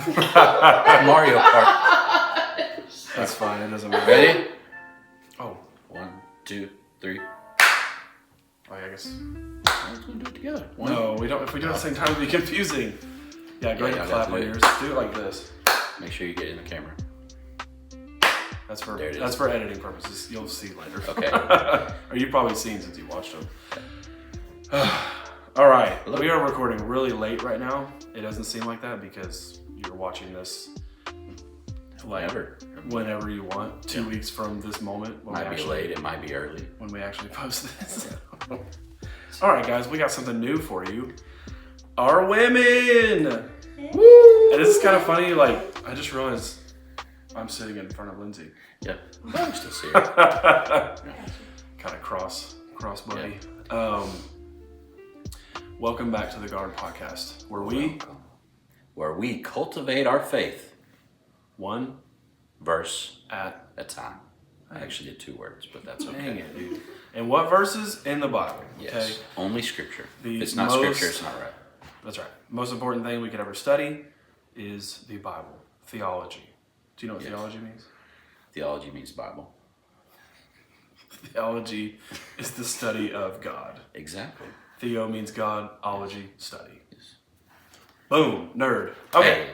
Mario Kart. That's fine. It doesn't matter. Ready? Oh. 1, 2, 3. Oh, yeah, I guess. Let's do it together. No, we don't. If we do it at the same time, it'll be confusing. Yeah, go ahead and clap on yours. Do it like this. Make sure you get in the camera. That's for editing purposes. You'll see later. Okay. Or you've probably seen since you watched them. All right. We are recording really late right now. It doesn't seem like that because you're watching this whenever you want. 2 weeks from this moment. Might be late. It might be early. When we actually post this. All right, guys. We got something new for you. Our women. Woo! And this is kind of funny. Like, I just realized I'm sitting in front of Lindsay. Yeah. I'm still seeing Kind of cross buddy. Yeah. Welcome back to the Guard Podcast, where we cultivate our faith one verse at a time. I actually did 2 words, but that's okay. Dang it, dude. And what verses? In the Bible. Yes. Okay? Only Scripture. If it's not Scripture, it's not right. That's right. Most important thing we could ever study is the Bible. Theology. Do you know what theology means? Theology means Bible. Theology is the study of God. Exactly. Theo means God, ology, study. Yes. Boom, nerd. Okay, hey.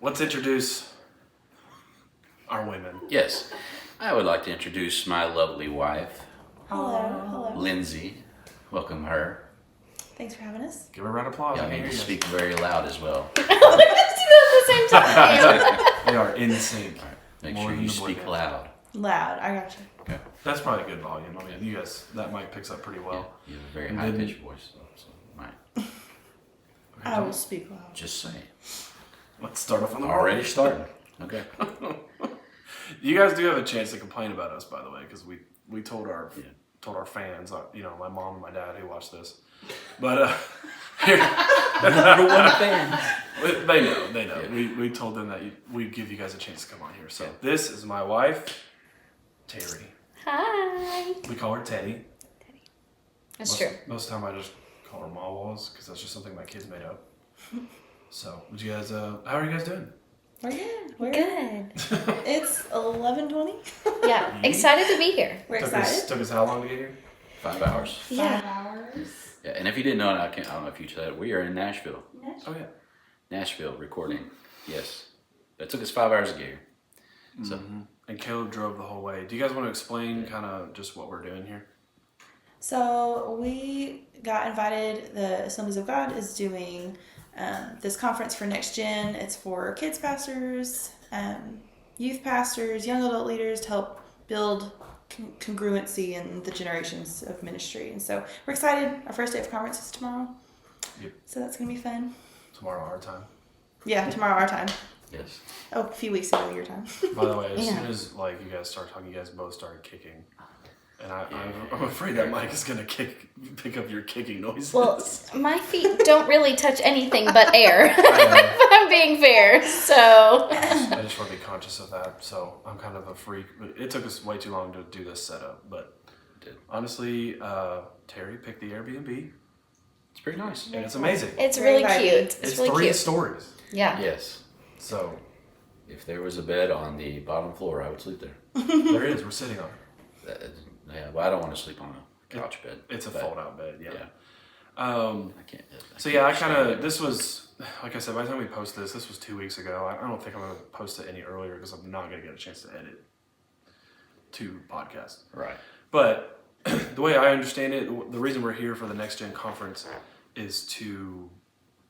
Let's introduce our women. Yes, I would like to introduce my lovely wife. Hello. Lindsay. Welcome her. Thanks for having us. Give her a round of applause. Yeah, I need to speak very loud as well. Let's do that at the same time. They are in sync. All right. Make sure you speak loud. Loud, I got you. Okay. That's probably a good volume. I mean, you guys, that mic picks up pretty well. Yeah, you have a very high-pitched voice, so might. I will speak loud. Just saying. Let's start off on the already starting. Okay. You guys do have a chance to complain about us, by the way, because we told our fans, my mom and my dad who watch this, but number one fan. They know. Yeah. We told them that we'd give you guys a chance to come on here. So this is my wife, Terry. Hi. We call her Teddy. That's true. Most of the time I just call her Ma Walls because that's just something my kids made up. So, would you guys? How are you guys doing? We're good. We're good. It's 11:20. Yeah, excited to be here. We're excited. Took us how long to get here? 5 hours. 5 hours. Yeah, and if you didn't know, I don't know if you said it, we are in Nashville. Oh yeah. Nashville recording. Yes. It took us 5 hours to get here. So. And Caleb drove the whole way. Do you guys want to explain kind of just what we're doing here? So we got invited. The Assemblies of God is doing this conference for NextGen. It's for kids pastors, youth pastors, young adult leaders to help build congruency in the generations of ministry. And so we're excited. Our first day of conference is tomorrow. Yep. So that's going to be fun. Tomorrow our time. Yeah, tomorrow our time. Yes. Oh, a few weeks ago your time. By the way, as soon as you guys start talking, you guys both started kicking. And I'm afraid that mic is going to pick up your kicking noises. Well, my feet don't really touch anything but air, if I'm being fair, so. I just want to be conscious of that. So I'm kind of a freak. But it took us way too long to do this setup. But honestly, Terry picked the Airbnb. It's pretty nice. And it's amazing. It's really cute. It's really 3 cute. stories. Yeah. Yes. So. If there was a bed on the bottom floor, I would sleep there. There is. We're sitting on it. Yeah, well, I don't want to sleep on a couch bed. It's a fold-out bed, yeah. I can't. This was, like I said, by the time we post this was 2 weeks ago. I don't think I'm going to post it any earlier because I'm not going to get a chance to edit 2 podcasts. Right. But the way I understand it, the reason we're here for the NextGen conference is to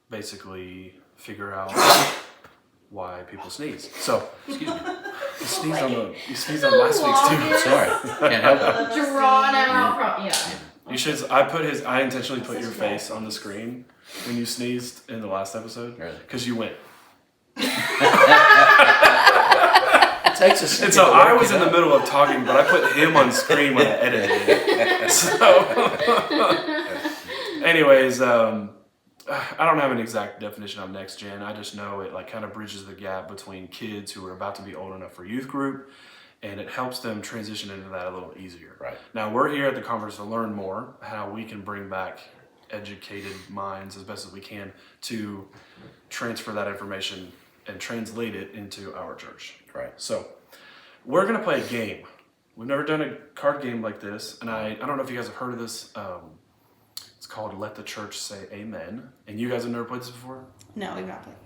basically figure out why people sneeze. So, excuse me. You sneezed on last week's too. Sorry. Can't help it. Drawn out from, You should. I intentionally put your face on the screen when you sneezed in the last episode. Really? Because you went. It takes a second. And so I was in the middle of talking, but I put him on screen when I edited it. So, anyways, I don't have an exact definition of NextGen. I just know it kind of bridges the gap between kids who are about to be old enough for youth group, and it helps them transition into that a little easier. Right. Now we're here at the conference to learn more how we can bring back educated minds as best as we can to transfer that information and translate it into our church. Right. So we're going to play a game. We've never done a card game like this, and I don't know if you guys have heard of this. It's called Let the Church Say Amen. And you guys have never played this before? No, we've not played.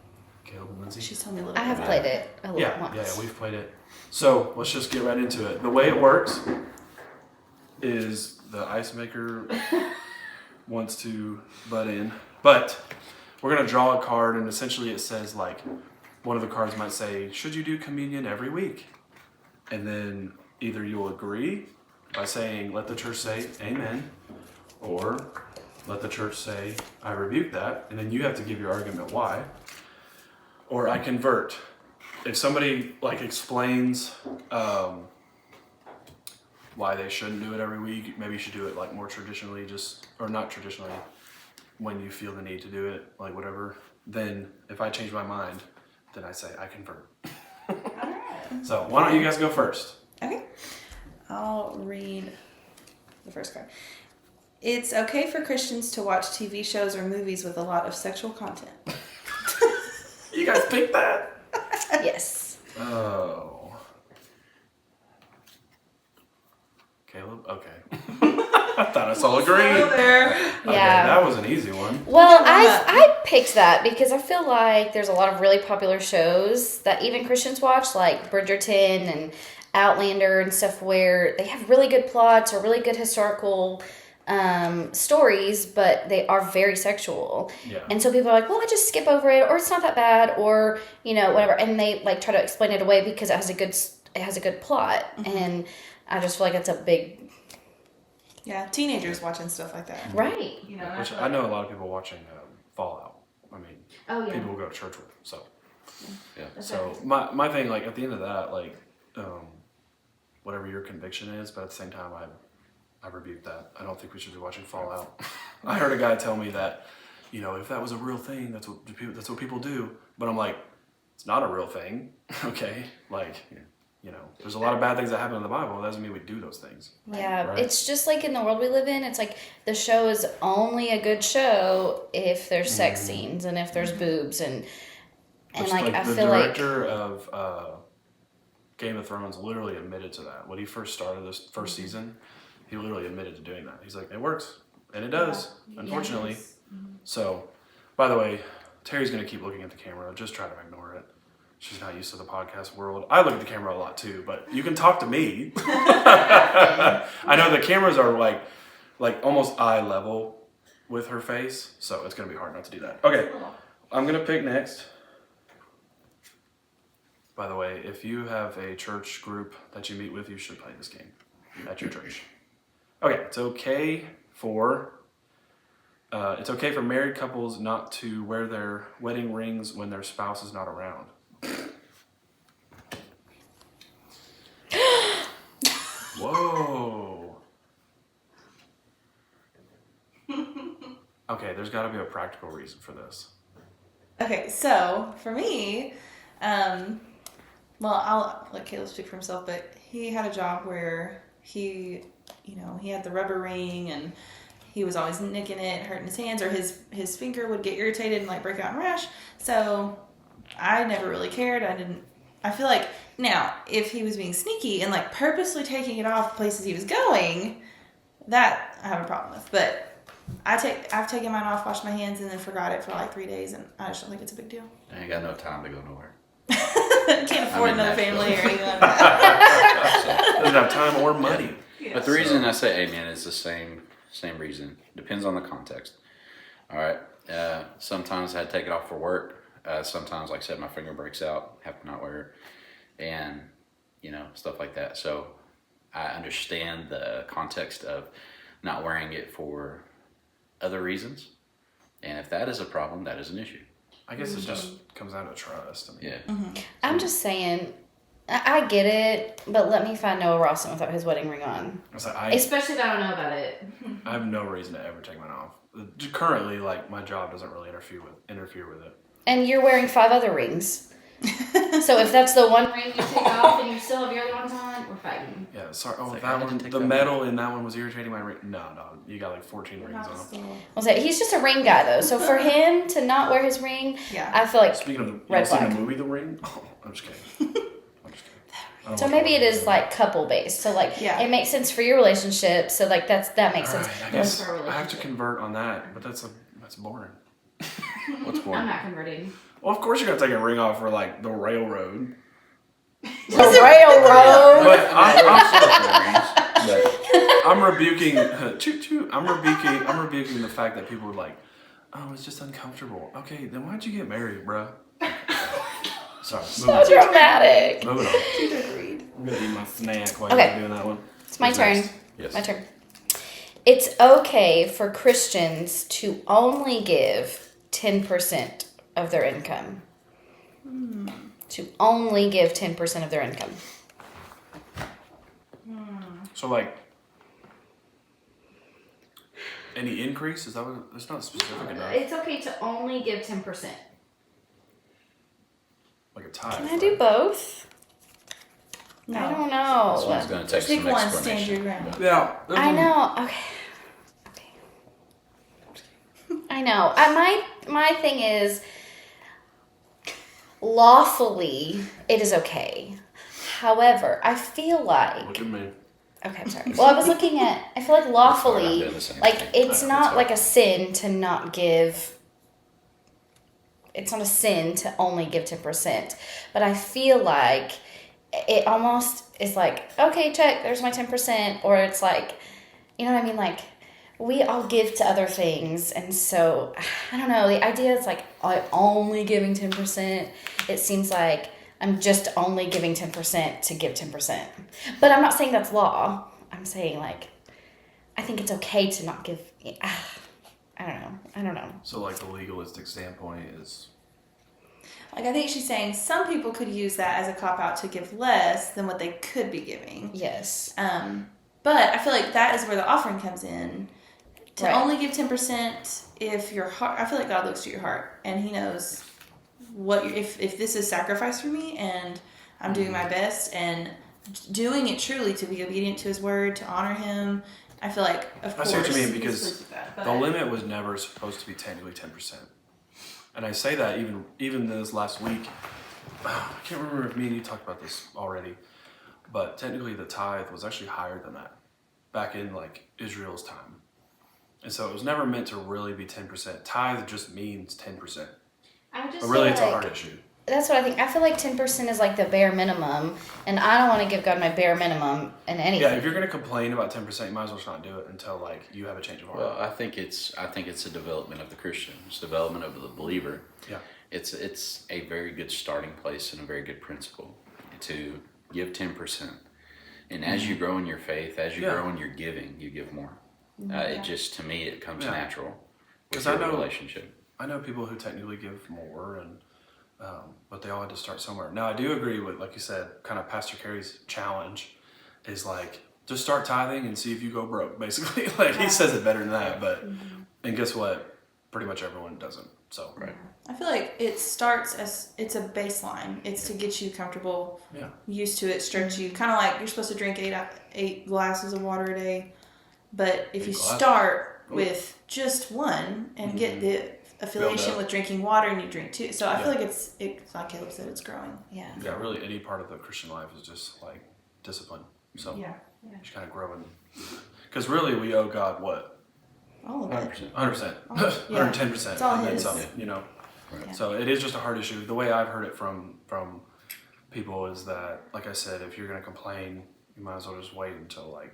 Caleb and Lindsay? She's told me a little I bit have about played it. it a little once. Yeah, we've played it. So let's just get right into it. The way it works is the ice maker wants to butt in, but we're going to draw a card, and essentially it says, like, one of the cards might say, should you do communion every week? And then either you'll agree by saying, let the church say amen, or let the church say, I rebuke that, and then you have to give your argument why. Or I convert. If somebody like explains why they shouldn't do it every week, maybe you should do it like more traditionally, or not traditionally, when you feel the need to do it, like whatever. Then if I change my mind, then I say I convert. So why don't you guys go first? Okay. I'll read the first card. It's okay for Christians to watch TV shows or movies with a lot of sexual content. You guys picked that? Yes. Oh. Caleb? Okay. I thought us all agreed. There. Okay, Yeah. that was an easy one. Well, Yeah. I picked that because I feel like there's a lot of really popular shows that even Christians watch, like Bridgerton and Outlander and stuff, where they have really good plots or really good historical stories, but they are very sexual. Yeah. And so people are like, well, I just skip over it, or it's not that bad, or, you know, whatever. And they like try to explain it away because it has a good plot. And I just feel like it's a big... Yeah, teenagers watching stuff like that. Right. You know, Which I know a lot of people watching Fallout. I mean, Oh, yeah. people who go to church with. So, Yeah. so my thing, like at the end of that, like whatever your conviction is, but at the same time, I rebuke that. I don't think we should be watching Fallout. I heard a guy tell me that, you know, if that was a real thing, that's what people do. But I'm like, it's not a real thing. Okay, like. You know, there's a lot of bad things that happen in the Bible. It doesn't mean we do those things. Yeah, Right. it's just like in the world we live in, it's like the show is only a good show if there's sex scenes and if there's boobs and Which, like I the feel like director of Game of Thrones literally admitted to that. When he first started this first season, he literally admitted to doing that. He's like, it works. And it does, unfortunately. So, by the way, Terry's going to keep looking at the camera. Just try to ignore it. She's not used to the podcast world. I look at the camera a lot too, but you can talk to me. I know the cameras are like almost eye level with her face, so it's going to be hard not to do that. Okay, I'm going to pick next. By the way, if you have a church group that you meet with, you should play this game at your church. Okay, it's okay for married couples not to wear their wedding rings when their spouse is not around. Whoa. Okay, there's got to be a practical reason for this. Okay, so for me, well, I'll let Caleb speak for himself, but he had a job where he had the rubber ring and he was always nicking it, hurting his hands, or his finger would get irritated and like break out in rash. So I never really cared. I feel like now if he was being sneaky and like purposely taking it off places he was going, that I have a problem with. But I've taken mine off, washed my hands, and then forgot it for like 3 days, and I just don't think it's a big deal. I ain't got no time to go nowhere. Can't afford I'm in another family or Nashville. anything like that. Doesn't have time or money. But the reason I say amen is the same reason. Depends on the context. All right. Sometimes I take it off for work. Sometimes, like I said, my finger breaks out, have to not wear it, and stuff like that. So I understand the context of not wearing it for other reasons, and if that is a problem, that is an issue. I guess it just comes down to trust. I mean, Yeah. I'm just saying, I get it, but let me find Noah Rawson without his wedding ring on. Especially if I don't know about it. I have no reason to ever take mine off. Currently, like my job doesn't really interfere with it. And you're wearing 5 other rings. So if that's the one ring you take off and you still have your other ones on, we're fighting. Yeah, sorry. Oh, like, that I didn't one, take the that metal in that one was irritating my ring. No, you got like 14 rings on. I'll say he's just a ring guy though. So for him to not wear his ring, Yeah. I feel like Speaking of, you red seen flag. the movie The Ring? Oh, I'm just kidding. I don't So watch maybe it movies. is like couple based. So like Yeah. it makes sense for your relationship. So like that makes All sense. right, I But guess for our I have to relationship- convert on that, but that's boring. What's more? I'm not converting. Well, of course you're gonna take a ring off for like the railroad. The railroad. But But I'm rebuking. Choo choo. I'm rebuking the fact that people are like, oh, it's just uncomfortable. Okay, then why'd you get married, bruh? Sorry. So dramatic. Moving on. Agreed. I'm gonna eat my snack while Okay. you're doing that one. It's my Who's turn. next? Yes. My turn. It's okay for Christians to only give 10% of their income. To only give 10% of their income. So like, any increase? Is that what? It's not specific enough. It's okay to only give 10%. Like a tithe. Can I do both? No. I don't know. This one's going to take Pick some one, stand your explanation. ground. Yeah. I know. Okay. I know. My thing is, lawfully, it is okay. However, I feel like. Look at me. Okay, I'm sorry. Well, I was looking at. I feel like lawfully, doing the same like thing. it's Yeah, not that's like a sin to not give. It's not a sin to only give 10%, but I feel like it almost is like, okay, check, there's my 10%, or it's like, you know what I mean, like. We all give to other things, and so I don't know. The idea is like I'm only giving 10%. It seems like I'm just only giving 10% to give 10%. But I'm not saying that's law. I'm saying like I think it's okay to not give. I don't know. So like the legalistic standpoint is. Like, I think she's saying some people could use that as a cop out to give less than what they could be giving. Yes. But I feel like that is where the offering comes in. To Right. only give 10% if your heart. I feel like God looks to your heart and He knows what if this is sacrifice for me and I'm doing my best and doing it truly to be obedient to His word, to honor Him. I feel like, of I course, see what you mean, He's because pleased with that, The but- limit was never supposed to be technically 10%. And I say that even this last week. I can't remember if me and you talked about this already, but technically the tithe was actually higher than that back in like Israel's time. And so it was never meant to really be 10%. Tithe just means 10%. I just But really feel it's like, a hard issue. That's what I think. I feel like 10% is like the bare minimum, and I don't want to give God my bare minimum in anything. Yeah, if you're gonna complain about 10%, you might as well just not do it until like you have a change of heart. Well, I think it's a development of the Christian. It's development of the believer. Yeah. It's a very good starting place and a very good principle to give 10%. And as you grow in your faith, as you Yeah. grow in your giving, you give more. It just, to me, it comes Yeah. natural with 'Cause I your know- relationship. I know people who technically give more, and but they all had to start somewhere. Now I do agree with, like you said, kind of Pastor Carey's challenge is like just start tithing and see if you go broke. Basically, like he says it better than that, but and guess what? Pretty much everyone doesn't. So Right. I feel like it starts as it's a baseline. It's to get you comfortable, Yeah. used to it, stretch you. Kind of like you're supposed to drink eight glasses of water a day, but if you Glasses? start with just one and get the affiliation up. with drinking water, and you drink two. So I feel Yeah. like it's like Caleb said, it's growing. Yeah. Yeah, really, any part of the Christian life is just like discipline. So Yeah, just kind of growing. Because really, we owe God what? all of it. 100%. 100%, Oh, yeah. 110%, It's all and then His. some. You know. Right. So it is just a hard issue. The way I've heard it from people is that, like I said, if you're gonna complain, you might as well just wait until like,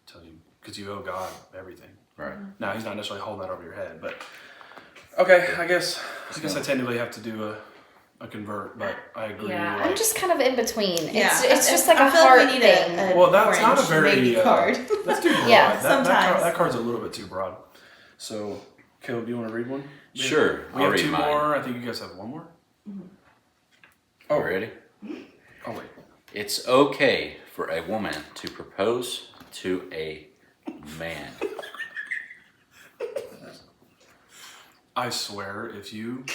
till you, because you owe God everything. Right. Now He's not necessarily holding that over your head, but okay, I guess I technically have to do a convert, but I agree. Yeah, like- I'm just kind of in between. Yeah, It's just like I a feel like heart we need thing. a Well, that's not a orange very, baby card. That's too broad. Yeah, sometimes. That card's a little bit too broad. So, Caleb, do you want to read one? Sure, We I'll have read two mine. more. I think you guys have one more. Oh, ready? Oh wait. It's okay for a woman to propose to a man. I swear, if you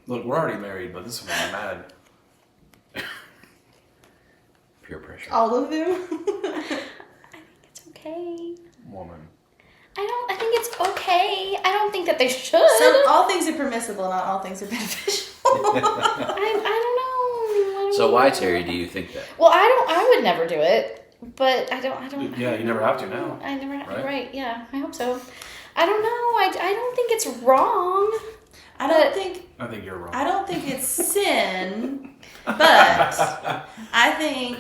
Look, we're already married, but this is gonna be mad. Peer pressure. All of them. It's okay. Woman. I think it's okay. I don't think that they should. All things are permissible, not all things are beneficial. I don't know. So why, Terry, do you think that? Well, I would never do it, but I don't. Yeah, you never have to now. I never. Right? Right? Yeah. I hope so. I don't know. I don't think it's wrong. I don't think you're wrong. I don't think it's sin, but I think,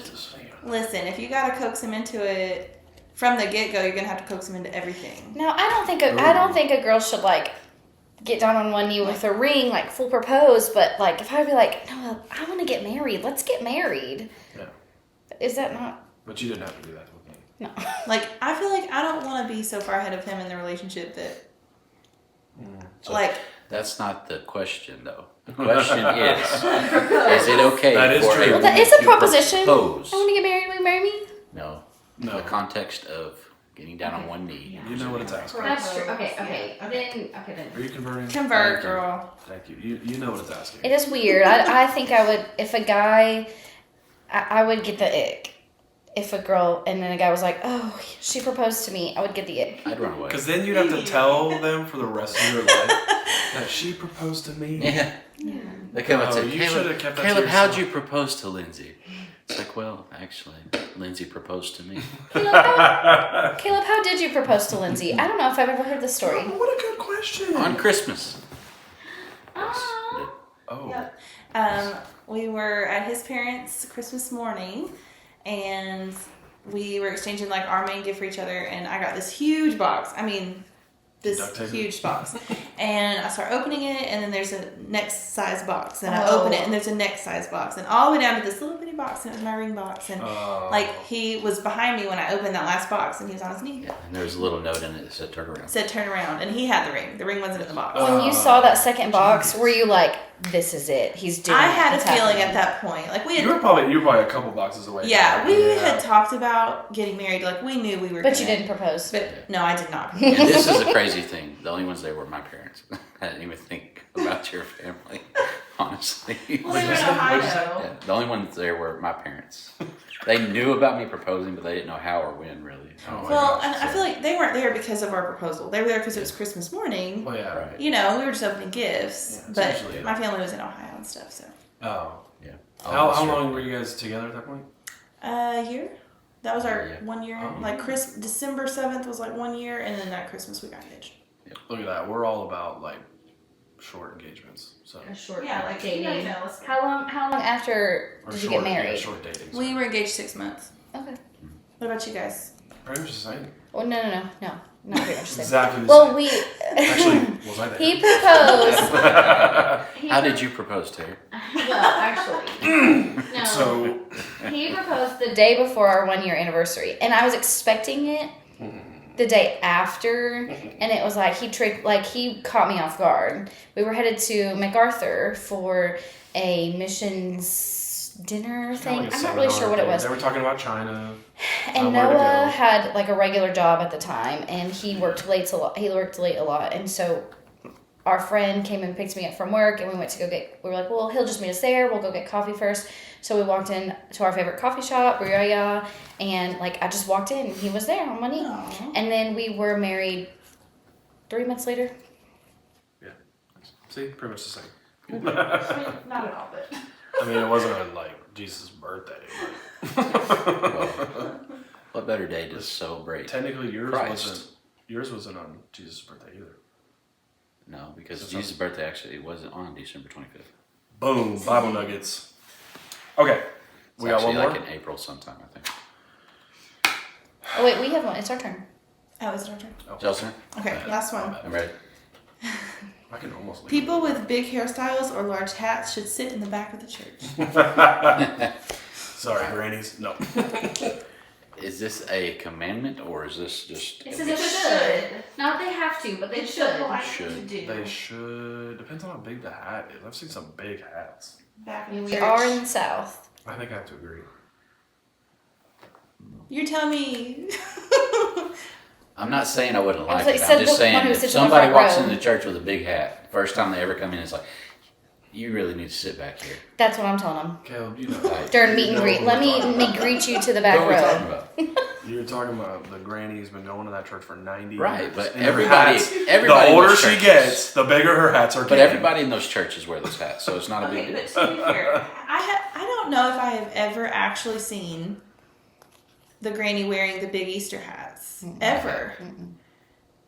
listen, if you gotta coax him into it from the get-go, you're gonna have to coax him into everything. No, I don't think a girl should like get down on one knee with a ring, like full propose. But like, if I would be like, no, I want to get married. Let's get married. Yeah. Is that not? But you didn't have to do that with me. No. Like, I feel like I don't want to be so far ahead of him in the relationship that, So like, that's not the question, though. The question is it okay That is for true. a Well, that is a proposition. propose? I want to get married. Will you marry me? No. No. The context of getting down on one knee. You know what it's asking. That's true. Okay. Then. Are you converting? convert, girl. Thank you. You know what it's asking. It is weird. I think I would, if a guy, I would get the ick. If a girl, and then a guy was like, oh, she proposed to me, I would get the ick. I'd run away. Because then you'd have to tell them for the rest of your life that she proposed to me. Yeah. They come and say, you should have kept that to Caleb, how'd yourself." you propose to Lindsay? It's like, well, actually, Lindsay proposed to me. Caleb, how did you propose to Lindsay? I don't know if I've ever heard this story. What a good question. On Christmas. Ah. Oh. Yep. We were at his parents' Christmas morning, and we were exchanging like our main gift for each other, and I got this huge box. I mean, this Duct tape? huge box. And I start opening it, and then there's a next size box. And I Oh. open it, and there's a next size box. And all the way down to this little bitty box, and it was my ring box. And like, he was behind me when I opened that last box, and he was on his knee. Yeah, and there was a little note in it that said turn around. It said turn around, and he had the ring. The ring wasn't in the box. When you saw that second box, were you like, this is it? He's doing I it. had a It's feeling happening. at that point. Like, we had You were probably a couple boxes away. Yeah, we had talked about getting married. Like, we knew we were. But you didn't propose. But no, I did not. And this is a crazy thing. The only ones there were my parents. I didn't even think about your family, honestly. Well, they were in Ohio. Yeah, the only ones there were my parents. They knew about me proposing, but they didn't know how or when, really. Oh my Well, gosh. and I feel like they weren't there because of our proposal. They were there because it was Christmas morning. Well, yeah. Right. You know, we were just opening gifts. Yeah, it's but usually- my family was in Ohio and stuff, so. Oh. Yeah. How long were you guys together at that point? A year? That was our Yeah. 1 year. Oh. Like, December 7th was like 1 year, and then that Christmas we got engaged. Look at that. We're all about like short engagements. So A short Yeah, like, you dating. know, let's- How long after or did you short, get married? Yeah, short dating. We were engaged 6 months. Okay. What about you guys? Pretty much the same. Well, no, not pretty much the same. Exactly the Well, same. we Actually, was I there? he proposed. How did you propose, Terry? Well, actually, no. So He proposed the day before our 1 year anniversary, and I was expecting it the day after, and it was like he caught me off guard. We were headed to MacArthur for a missions dinner thing. like a I'm not really sure what it seminar was. thing. They were talking about China. And where to Noah go. had like a regular job at the time, and he worked late a lot. He worked late a lot, and so our friend came and picked me up from work, and we went to go get. We were like, well, he'll just meet us there. We'll go get coffee first. So we walked in to our favorite coffee shop, Briaya, and like I just walked in, and he was there on my knee, Aw. and then we were married 3 months later. Yeah. See, pretty much the same. Not at all, but. I mean, it wasn't on like Jesus' birthday. Well, what better day to celebrate? Technically, Christ. yours wasn't on Jesus' birthday either. No, because So Jesus' birthday actually wasn't on December 25th. Boom, Bible nuggets. Okay, It's we got actually one more. like in April sometime, I think. Oh wait, we have one. It's our turn. Oh, is it our turn? Chelsea, Okay, last one. I'm ready. I can almost leave. People with big hairstyles or large hats should sit in the back of the church. Sorry, grannies. No. Is this a commandment or is this just? It says it should. Not they have to, but they should. Should. They should. Depends on how big the hat is. I've seen some big hats. Back I of mean, the we church. are in the South. I think I have to agree. You're telling me. I'm not saying I wouldn't like like it. said I'm just the one saying who if sits in the somebody front walks row. into church with a big hat, first time they ever come in, it's like, You really need to sit back here. That's what I'm telling them. Caleb, you know. During meet and greet. Let me greet you to the back What are we talking row. about? You're talking about the granny who's been going to that church for 90 Right, years. but And her everybody hats, everybody the in older those she churches- gets, the bigger her hats are But getting. everybody in those churches wear those hats, so it's not a big Okay, deal. but to be fair, I don't know if I have ever actually seen the granny wearing the big Easter hats. Ever.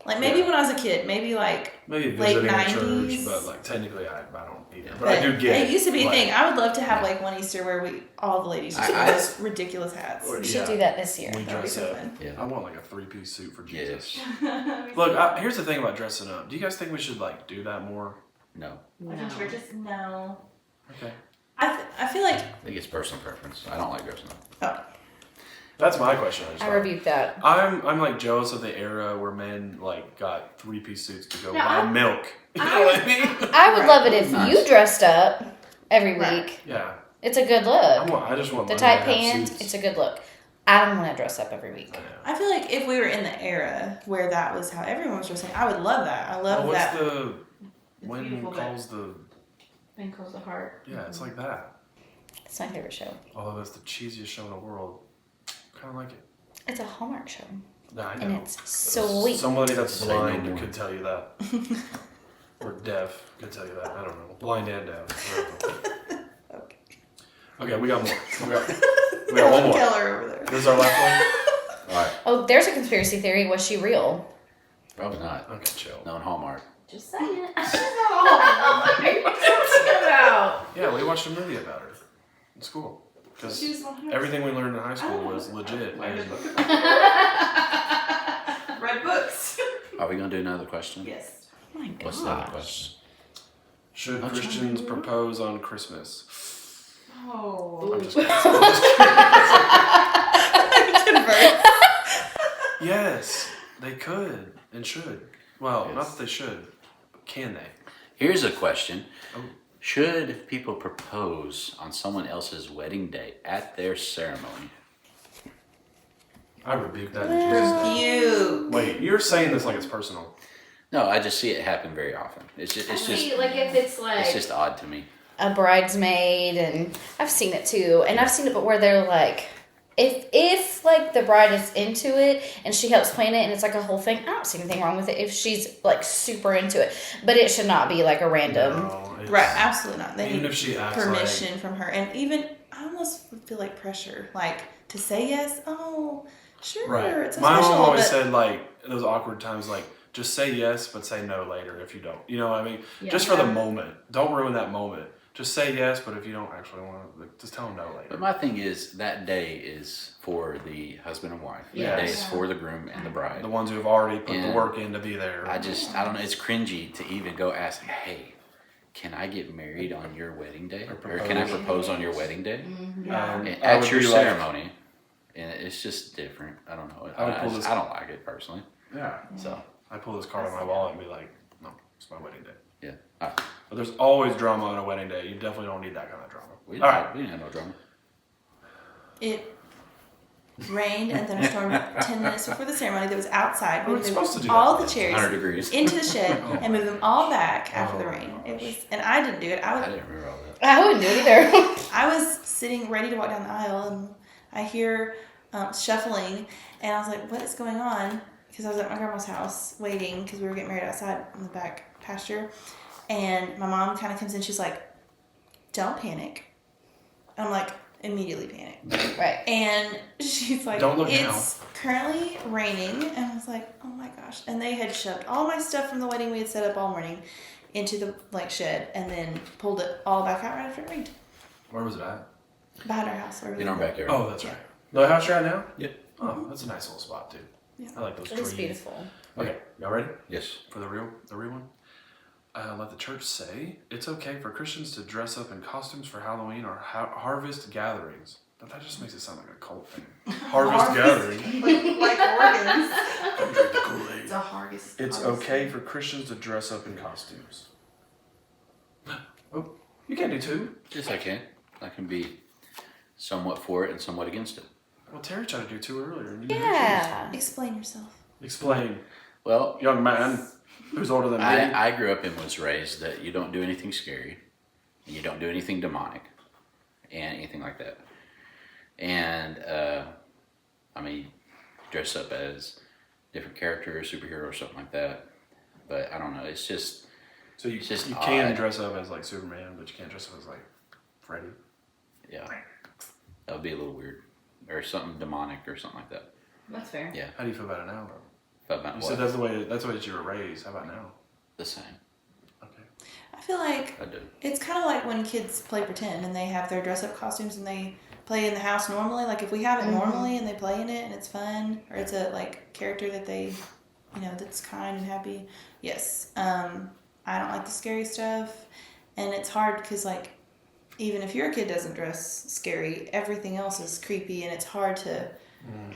Like maybe when I was a kid, maybe like Maybe late visiting a 90s. church, but like technically I don't either. But But I do get it used to be a like, thing. I would love to have like one Easter where all the ladies just wear those ridiculous hats. Or- We Yeah. should do that this year. We That would be dress so up. fun. Yeah. I want like a 3-piece suit for Jesus. Yes. Look, here's the thing about dressing up. Do you guys think we should like do that more? No. Like in churches? No. Okay. I feel like I think it's personal preference. I don't like dressing up. That's my question. I rebuke that. I'm like jealous of the era where men like got 3-piece suits to go No, buy I'm- milk. You know what I mean? I would love it if Nice. you dressed up every Right. week. Yeah. It's a good look. I just want The women tight to have pants, suits. it's a good look. I don't want to dress up every week. I feel like if we were in the era where that was how everyone was dressing, I would love that. I love what's that. the when beautiful, but- calls the Thing close the heart. yeah? It's like that. It's my favorite show. Although it's the cheesiest show in the world, kind of like it. It's a Hallmark show. Nah, I And know. it's sweet. Somebody that's Say no blind more. could tell you that. Or deaf could tell you that. I don't know. Blind and deaf. Okay. Okay, we got more. We got one more. Keller over there. This is our last All right. Oh, there's a conspiracy theory. Was she real? Probably not. one? Okay, chill. No, in Hallmark. Just saying it. Oh, what are you talking about? Yeah, we watched a movie about her in school. Because She was 100%. everything we learned in high school was legit. I read and- books. Read books. Are we gonna do another question? Yes. Oh my gosh. What's the other question? Should I'm Christians propose on Christmas? Oh. I'm just kidding. Convert. Yes, they could and should. Well, not Yes. that they should, but can they? Here's a question. Oh. Should people propose on someone else's wedding day at their ceremony? I rebuke that in Jesus' name. Rebuke. Wait, you're saying this like it's personal. No, I just see it happen very often. It's See, like if it's like it's just odd to me. A bridesmaid, and I've seen it too. And I've seen it, but where they're like, if like the bride is into it and she helps plan it and it's like a whole thing, I don't see anything wrong with it if she's like super into it. But it should not be like a random. No, it's- Right, absolutely not. They Even need if she acts permission from her. And even, I almost feel like pressure. Like, to say yes, oh, sure, Right. it's so My special. mom always but said like those awkward times, like just say yes, but say no later if you don't. You know what I mean? Yeah. Just for the moment. Don't ruin that moment. Just say yes, but if you don't actually want to, like, just tell them no later. But my thing is that day is for the husband and wife. Yes. That day is for the groom and the bride. The ones who have already put the And work in to be there. I don't know. It's cringy to even go ask, hey, can I get married on your wedding day? Or can I propose on your wedding day? Yeah. I At would your be like- ceremony. And it's just different. I don't know. I would pull this- I don't like it personally. Yeah. So, I pull this card on my wallet and be like, no, it's my wedding day. yeah. All right. But there's always drama on a wedding day. You definitely don't need that kind of drama. We All right. didn't have no drama. It rained and thunderstormed 10 minutes before the ceremony that was outside. Oh, We it's moved supposed to do all that. the chairs 100 degrees. into the shed Oh and moved them all back after the Oh rain. my It gosh. was, and I didn't do it. I didn't remember all that. I wouldn't do it either. I was sitting ready to walk down the aisle and I hear shuffling and I was like, what is going on? Because I was at my grandma's house waiting because we were getting married outside in the back pasture. And my mom kind of comes in. She's like, don't panic. And I'm like, immediately panic. Right. And she's like, Don't look it's currently raining. And I was like, oh my gosh. And they had shoved all my stuff from the wedding we had set up all morning into the like shed and then pulled it all back out right after it rained. Where was it at? Behind our house. Where we In our lived. backyard. Oh, that's right. The house you're at now? Yep. Oh, that's a nice little spot, too. Yeah. I like those It trees. is beautiful. Okay, y'all ready Yes. for the real one? Let the church say it's okay for Christians to dress up in costumes for Halloween or harvest gatherings. But that just makes it sound like a cult thing. Harvest gathering. like organs. Don't drink the Kool-Aid. It's a harvest. It's okay for Christians to dress up in costumes. Oh, you can't do two. Yes, I can. I can be somewhat for it and somewhat against it. Well, Terry tried to do two earlier. And you didn't Yeah. Explain yourself. choose. Explain. Well, Young man who's older than me. I grew up and was raised that you don't do anything scary. and you don't do anything demonic and anything like that. And I mean, dress up as different character, superhero, or something like that. But I don't know. It's just So you it's just can odd. dress up as like Superman, but you can't dress up as like Freddy. Yeah, that would be a little weird, or something demonic or something like that. That's fair. Yeah. How do you feel about it now, though? But about You what? said that's the way that you were raised. How about now? The same. Okay. I feel like I do. it's kind of like when kids play pretend and they have their dress up costumes and they play in the house normally. Like if we have it normally and they play in it and it's fun, or it's a like character that they, that's kind and happy. Yes. I don't like the scary stuff, and it's hard because like even if your kid doesn't dress scary, everything else is creepy, and it's hard to.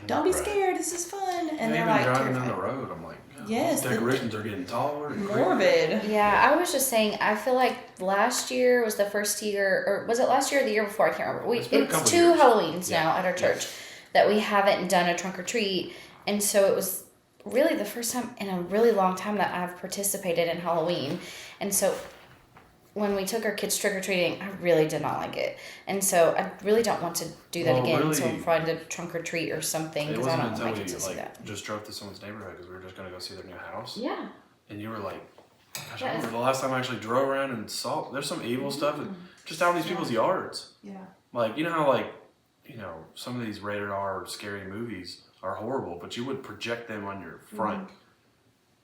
Don't be Right. scared. This is fun, and And they're even like driving down terrified. the road, I'm like, Yes, these decorations are getting taller and creepier. Morbid. Yeah, I was just saying, I feel like last year was the first year, or was it last year or the year before? I can't remember. It's been a It's couple 2 years. Halloweens Yeah. now at our church that we haven't done a trunk or treat. And so it was really the first time in a really long time that I've participated in Halloween. And so when we took our kids trick or treating, I really did not like it. And so I really don't want to do that Well, again. So really, I'm trying to trunk or treat or something It because I wasn't don't want until my we kids to see that. just drove to someone's neighborhood because we were just gonna go see their new house, Yeah. and you were like, "Gosh, Yeah. I remember the last time I actually drove around and saw." There's some evil stuff just out in these people's yards. Yeah. Like you know how some of these rated R scary movies are horrible, but you would project them on your front.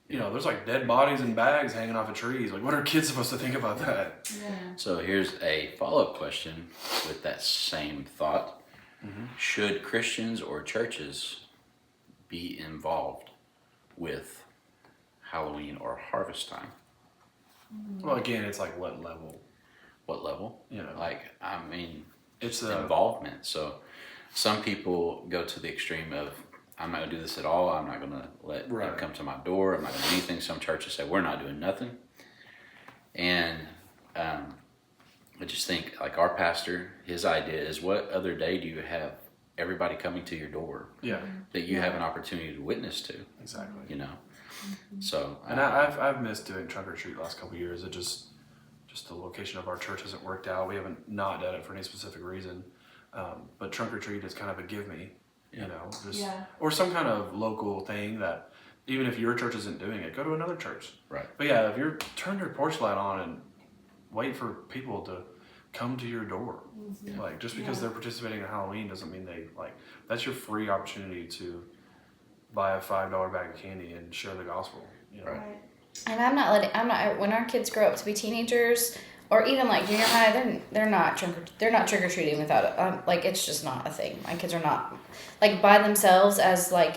There's like dead bodies and bags hanging off of trees. Like, what are kids supposed to think about that? Yeah. So here's a follow-up question with that same thought. Should Christians or churches be involved with Halloween or harvest time? Well, again, it's like what level? What level? Like, I mean, It's involvement. So some people go to the extreme of, I'm not gonna do this at all. I'm not gonna let them Right. come to my door. I'm not gonna do anything. Some churches say we're not doing nothing. And I just think like our pastor, his idea is, what other day do you have everybody coming to your door yeah, that you have an opportunity to witness to? exactly. So And I've missed doing trunk or treat the last couple of years. It just the location of our church hasn't worked out. We haven't not done it for any specific reason. But trunk or treat is kind of a give me, or some kind of local thing that even if your church isn't doing it, go to another church. Right. But yeah, if you're turn your porch light on and wait for people to come to your door, like just because they're participating in Halloween doesn't mean that's your free opportunity to buy a $5 bag of candy and share the gospel. Right. And when our kids grow up to be teenagers or even like junior high, they're not trick or treating without it. Like it's just not a thing. My kids are not like by themselves as like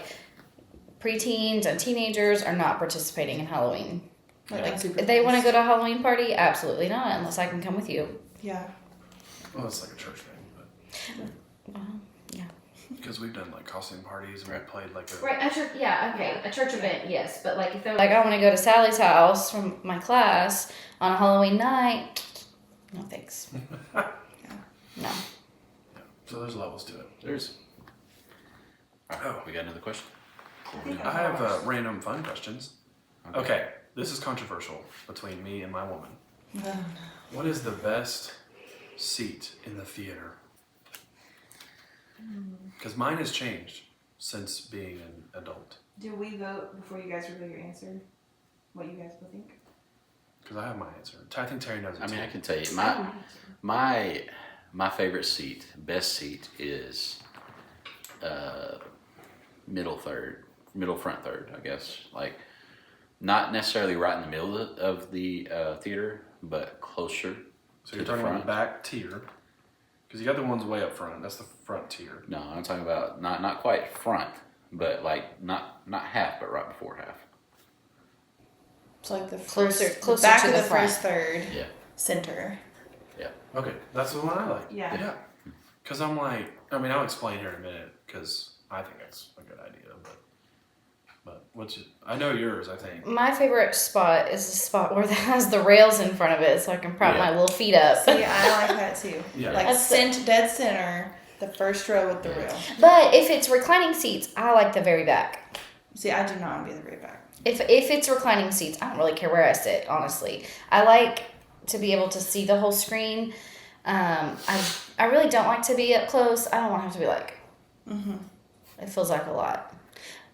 preteens and teenagers are not participating in Halloween. Like if they want to go to a Halloween party, absolutely not, unless I can come with you. Yeah. Well, it's like a church thing, but Yeah. because we've done like costume parties and we played like a Right. A church. Yeah. Okay. A church event. Yes. But like if they're Like I want to go to Sally's house from my class on a Halloween night. No thanks. No. Yeah. So there's levels to it. There's. Oh, we got another question. I have random fun questions. Okay, this is controversial between me and my woman. What is the best seat in the theater? Because mine has changed since being an adult. Do we vote before you guys reveal your answer? What you guys will think? Because I have my answer. I think Terry knows it I mean, too. I can tell you my favorite seat, best seat is middle front third, I guess. Like not necessarily right in the middle of the theater, but closer. So you're to the talking about front. the back tier. Because you got the ones way up front. That's the front tier. No, I'm talking about not quite front, but like not half, but right before half. It's like the Closer first, back to of the the front. first third, Yeah. center. Okay, that's the one I like. Yeah. Yeah. Because I'm like, I'll explain here in a minute because I think that's a good idea. But I know yours, I think. My favorite spot is the spot where it has the rails in front of it, so I can prop my little feet up. See, I like that too. Yeah. Like That's dead center, the first row with the rail. But if it's reclining seats, I like the very back. See, I do not want to be in the very back. If it's reclining seats, I don't really care where I sit, honestly. I like to be able to see the whole screen. I really don't like to be up close. I don't want to have to be like, it feels like a lot.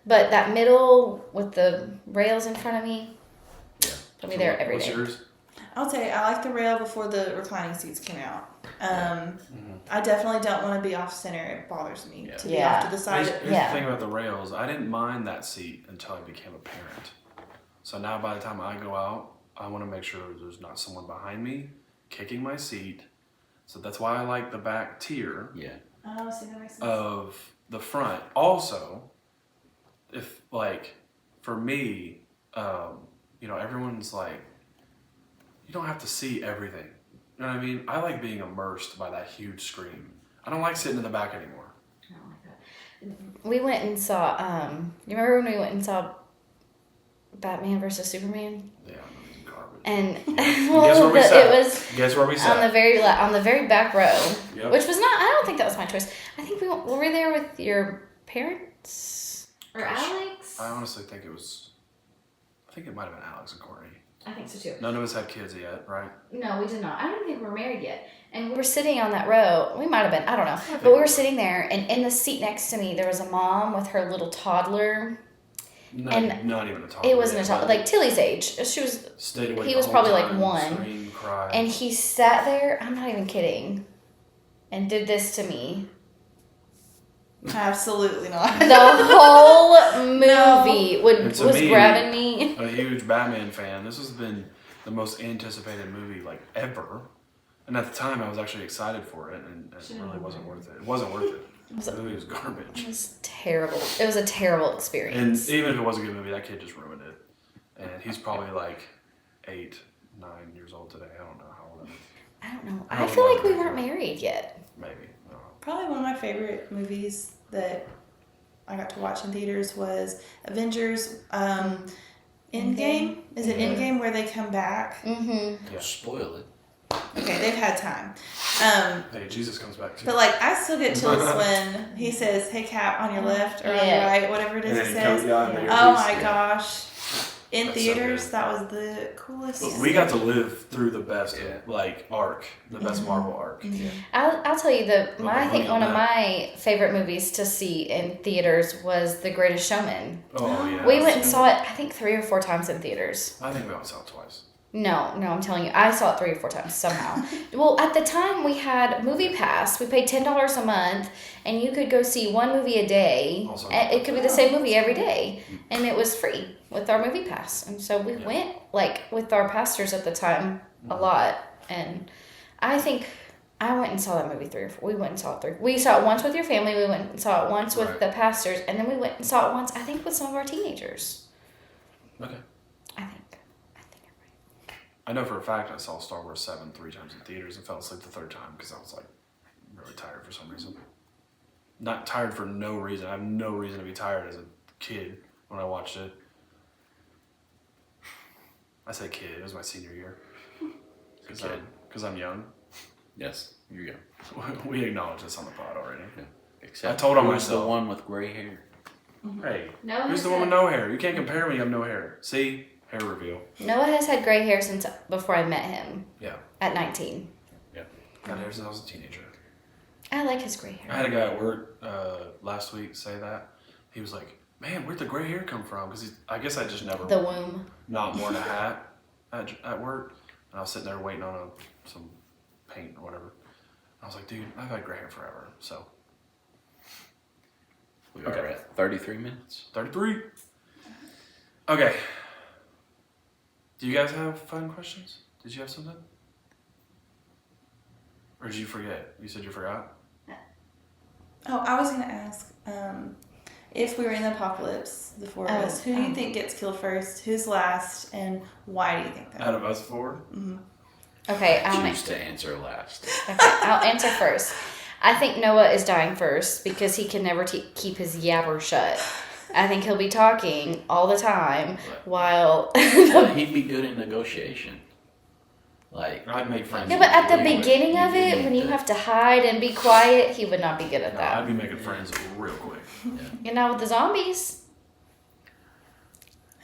But that middle with the rails in front of me, put me there every What's day. yours? I'll tell you, I like the rail before the reclining seats came out. I definitely don't want to be off center. It bothers me to be off to the side. Here's the thing about the rails. I didn't mind that seat until I became a parent. So now by the time I go out, I want to make sure there's not someone behind me kicking my seat. So that's why I like the back tier Oh, see, that makes sense. of the front. Also, if like for me, everyone's like, you don't have to see everything. You know what I mean? I like being immersed by that huge screen. I don't like sitting in the back anymore. I don't like that. We went and saw, you remember when we went and saw Batman versus Superman? Yeah, I'm garbage. And Guess where we sat? it was Guess where we sat? on the very back row, Yep. which was not. I don't think that was my choice. I think were we there with your parents Or Alex? I honestly think it was. I think it might have been Alex and Courtney. I think so too. None of us had kids yet, right? No, we did not. I don't think we were married yet. And we were sitting on that row. We might have been. I don't know. But we were sitting there, and in the seat next to me, there was a mom with her little toddler. No, And not even a toddler. It wasn't a yet, toddler, but like Tilly's age. She was. stayed awake he the was whole probably like time, 1. Screamed, cried. And he sat there. I'm not even kidding. And did this to me. Absolutely not. The whole movie And to was me, grabbing me. a huge Batman fan. This has been the most anticipated movie like ever. And at the time, I was actually excited for it, and it really wasn't worth it. It wasn't worth it. The movie was garbage. It was terrible. It was a terrible And experience. even if it was a good movie, that kid just ruined it. And he's probably like 8, 9 years old today. I don't know how old. I don't know. I I don't feel know. like we weren't married yet. Maybe. I don't know. Probably one of my favorite movies that I got to watch in theaters was Avengers Endgame. Is it Endgame where they come back? Mm-hmm. Yeah. Spoil it. Okay, they've had time. Hey, Jesus comes back too. But like, I still get chills when he says, "Hey, Cap, on your left or on your Yeah. right, whatever it is." And He then says, yeah, bigger "Oh piece. my gosh!" In That's so theaters, good. that was the coolest. We got to live through the best arc, the Mm-hmm. best Marvel arc. I'll tell you I think money one on of my favorite movies to see in theaters was The Greatest Showman. Oh yeah. We went and saw it, I think 3 or 4 times in theaters. I think we only saw it twice. No, I'm telling you, I saw it 3 or 4 times somehow. Well, at the time we had Movie Pass. We paid $10 a month, and you could go see one movie a day. Also- And it could be the same movie every day, and it was free with our Movie Pass. And so we went like with our pastors at the time a lot. And I think I went and saw that movie 3 or 4. We went and saw it 3. We saw it once with your family. We went and saw it once with Right. the pastors, and then we went and saw it once, I think, with some of our teenagers. Okay. I think. I know for a fact I saw Star Wars 7 3 times in theaters and fell asleep the 3rd time because I was like really tired for some reason. Not tired for no reason. I have no reason to be tired as a kid when I watched it. I say kid, it was my senior year. Because I'm young. Yes, you go. We acknowledged this on the pod already. Except I told on who's myself. the one with gray hair. Hey, No, who's the one with no hair? You can't compare me, I have no hair. See? Hair reveal. Noah has had gray hair since before I met him Yeah. at 19. Had hair since I was a teenager. I like his gray I hair. had a guy at work last week say that. He was like, man, where'd the gray hair come from? Because I guess I just never The womb. not worn a hat at work. And I was sitting there waiting on some paint or whatever. I was like, dude, I've had gray hair forever. So, We are at 33 minutes. 33. Okay. Do you guys have fun questions? Did you have something? Or did you forget? You said you forgot? Oh, I was going to ask, if we were in the apocalypse, the 4 of us, who do you think gets killed first? Who's last? And why do you think that? Out of us 4? Okay, Choose to answer last. I'll answer first. I think Noah is dying first because he can never keep his yabber shut. I think he'll be talking all the time while... But he'd be good in negotiation. Like, I'd make friends. Yeah, but at the You would- beginning of you it, need when you to- have to hide and be quiet, he would not be good at No, I'd that. be making friends real quick. You're not with the zombies.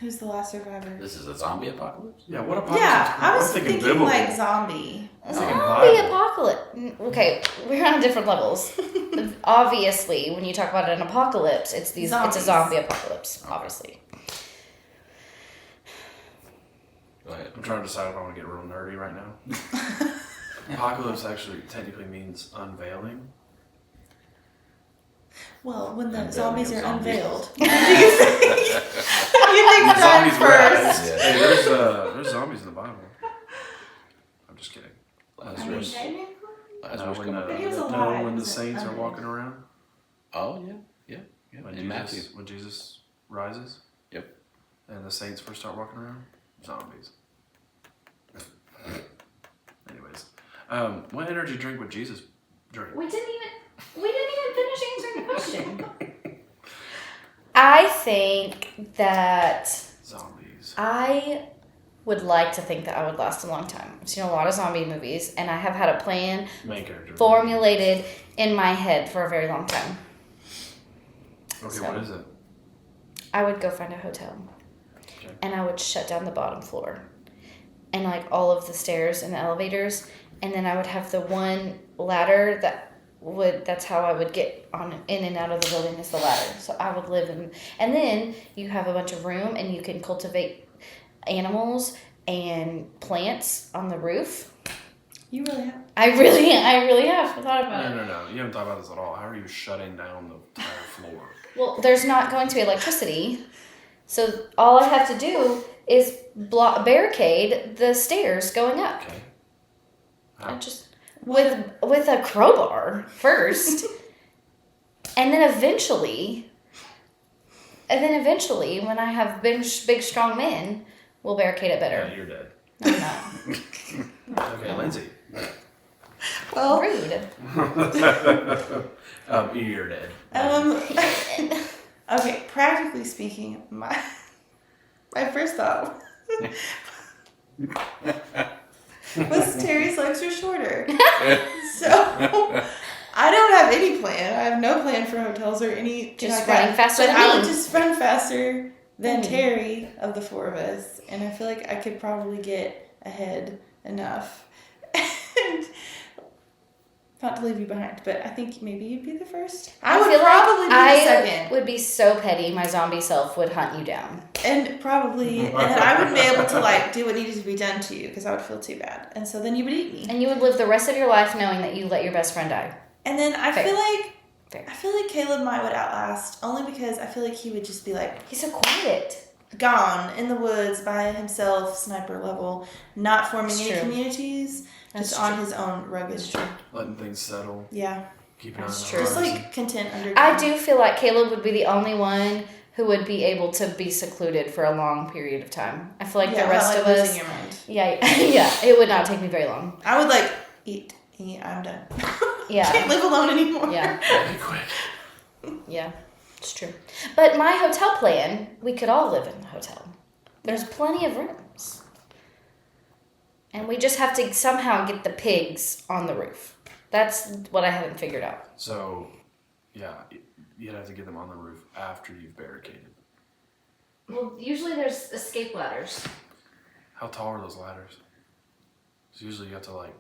Who's the last survivor? This is a zombie apocalypse? Yeah, what apocalypse? Yeah, I was I'm thinking biblical. like zombie. Zombie Bible. apocalypse. Okay, we're on different levels. Obviously, when you talk about an apocalypse, it's a Zombies. zombie apocalypse. Obviously. Go ahead. I'm trying to decide if I want to get real nerdy right now. Apocalypse actually technically means unveiling. Well, when the Unveiling zombies of are zombies. unveiled. What do you think Zombies first? rise. Yeah. Hey, there's zombies in the Bible. I'm just kidding. Lazarus. Lazarus when come up. But he was no, alive. when the Was it saints are unveiled? walking around. Oh, yeah. In Matthew. When Jesus rises. Yep. And the saints first start walking around. Zombies. Anyways, what energy drink would Jesus drink? We didn't even finish answering the question. I think that Zombies. I would like to think that I would last a long time. I've seen a lot of zombie movies, and I have had a plan Main character. formulated in my head for a very long time. Okay, So. what is it? I would go find a hotel, Okay. and I would shut down the bottom floor, and like all of the stairs and the elevators, and then I would have the one ladder that's how I would get on in and out of the building is the ladder. So I would live in, and then you have a bunch of room, and you can cultivate animals and plants on the roof. You really have. I really have thought about it. No. You haven't thought about this at all. How are you shutting down the entire floor? Well, there's not going to be electricity, so all I have to do is barricade the stairs going up. Okay. I How? just with a crowbar first, and then eventually, when I have big strong men, we'll barricade it Yeah, better. you're dead. No, I'm not. Okay, Lindsay. Well, Rude. You're dead. okay, practically speaking, my first thought was Terry's legs are shorter. So I don't have any plan. I have no plan for hotels or anything Just like running that. faster But than I me. would just run faster than Mhm. Terry of the four of us, and I feel like I could probably get ahead enough. And not to leave you behind, but I think maybe you'd be the first. I would feel probably like be the I second. would be so petty. My zombie self would hunt you down. And probably, and then I wouldn't be able to like do what needed to be done to you because I would feel too bad, and so then you would eat me. And you would live the rest of your life knowing that you let your best friend die. And then I Fair. feel like Caleb might would outlast only because I feel like he would just be like He's so quiet. gone in the woods by himself, sniper level, not forming That's any true. communities, That's just on his own rugged. Letting things settle. Yeah, Keep an eye on That's the true. just horizon. like content under. I do feel like Caleb would be the only one who would be able to be secluded for a long period of time. I feel like yeah, the rest not, of like, us. losing your mind. Yeah, yeah, it would not take me very long. I would like eat. I'm done. Yeah. Can't live alone anymore. Yeah, Be quick. yeah, it's true. But my hotel plan, we could all live in the hotel. There's plenty of rooms. And we just have to somehow get the pigs on the roof. That's what I haven't figured out. So, yeah, you'd have to get them on the roof after you've barricaded. Well, usually there's escape ladders. How tall are those ladders? So usually you have to like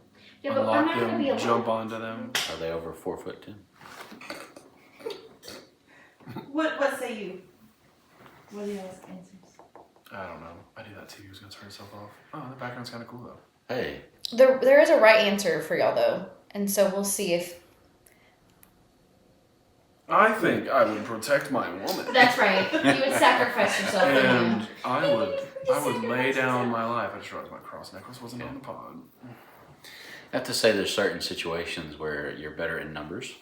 Yeah, but we're unlock not gonna be them, alone. jump onto them. Are they over 4'10"? What say you? What are y'all's answers? I don't know. I knew that TV was gonna turn itself off. Oh, the background's kind of cool though. Hey, There is a right answer for y'all, though. And so we'll see if... I think I would protect my woman. That's right. You would sacrifice yourself. And wouldn't I would lay down my life. I just realized my cross necklace wasn't on the pod. I have to say there's certain situations where you're better in numbers.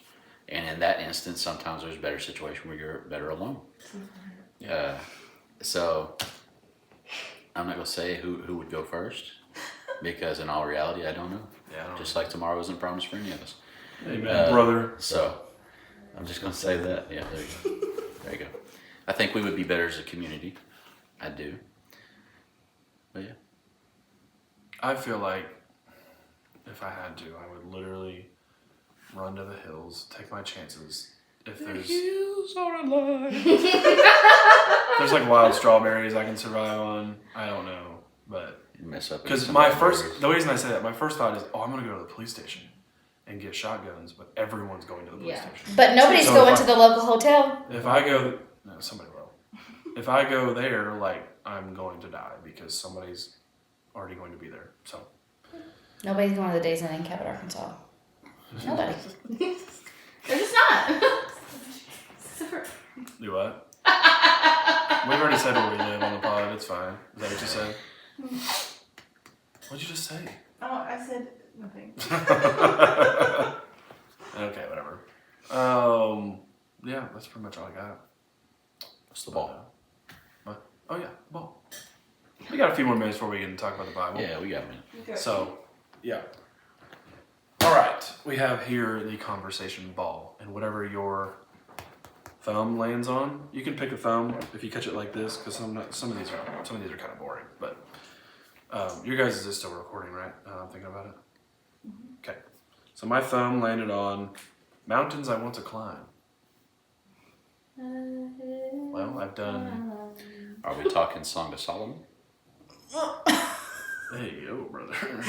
And in that instance, sometimes there's a better situation where you're better alone. So I'm not going to say who would go first because in all reality, I don't know. Yeah, I don't Just like tomorrow isn't promised for any of us. Amen, brother. So I'm just going to say that. Yeah, there you go. There you go. I think we would be better as a community. I do. But yeah. I feel like if I had to, I would literally run to the hills, take my chances, if there's Hills are alive. there's like wild strawberries I can survive on. I don't know, but You mess up. because some my of the first, burgers. the reason I say that, my first thought is, oh, I'm gonna go to the police station and get shotguns, but everyone's going to the police Yeah. station. But nobody's So going if to the local hotel. If I go, no, somebody will. If I go there, like, I'm going to die because somebody's already going to be there. So Nobody's going to the Days Inn in Cabot, Arkansas. Nobody. They're just not. do what? We've already said where we live on the pod. It's fine. Is that what you said? What'd you just say? Oh, I said nothing. Okay, whatever. Yeah, that's pretty much all I got. What's the ball? What? Oh yeah, ball. We got a few more minutes before we can talk about the Bible. Yeah, we got a minute. So, yeah. All right, we have here the conversation ball, and whatever your thumb lands on, you can pick a thumb if you catch it like this, because some of these are kind of boring. But your guys is still recording, right? I'm thinking about it. Okay, so my thumb landed on mountains I want to climb. Well, I've done. Are we talking Song of Solomon? Hey, yo, brother. I'm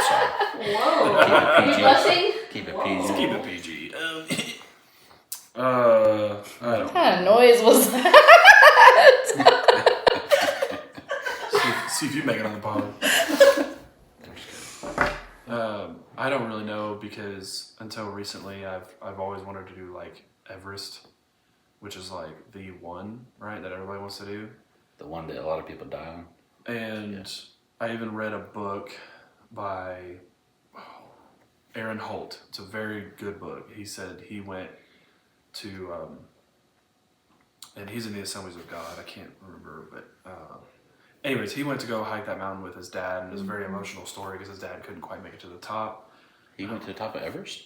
sorry. Whoa. Keep it You PG. blushing? Keep it Whoa. PG. Let's keep it PG. I don't. What kind of noise was that? See if you make it on the pod. I don't really know because until recently I've always wanted to do like Everest, which is like the one, right, that everybody wants to do. The one that a lot of people die on. And I even read a book by Aaron Holt. It's a very good book. He said he went to, and he's in the Assemblies of God. I can't remember, but anyways, he went to go hike that mountain with his dad, and it was a very emotional story because his dad couldn't quite make it to the top. He went to the top of Everest?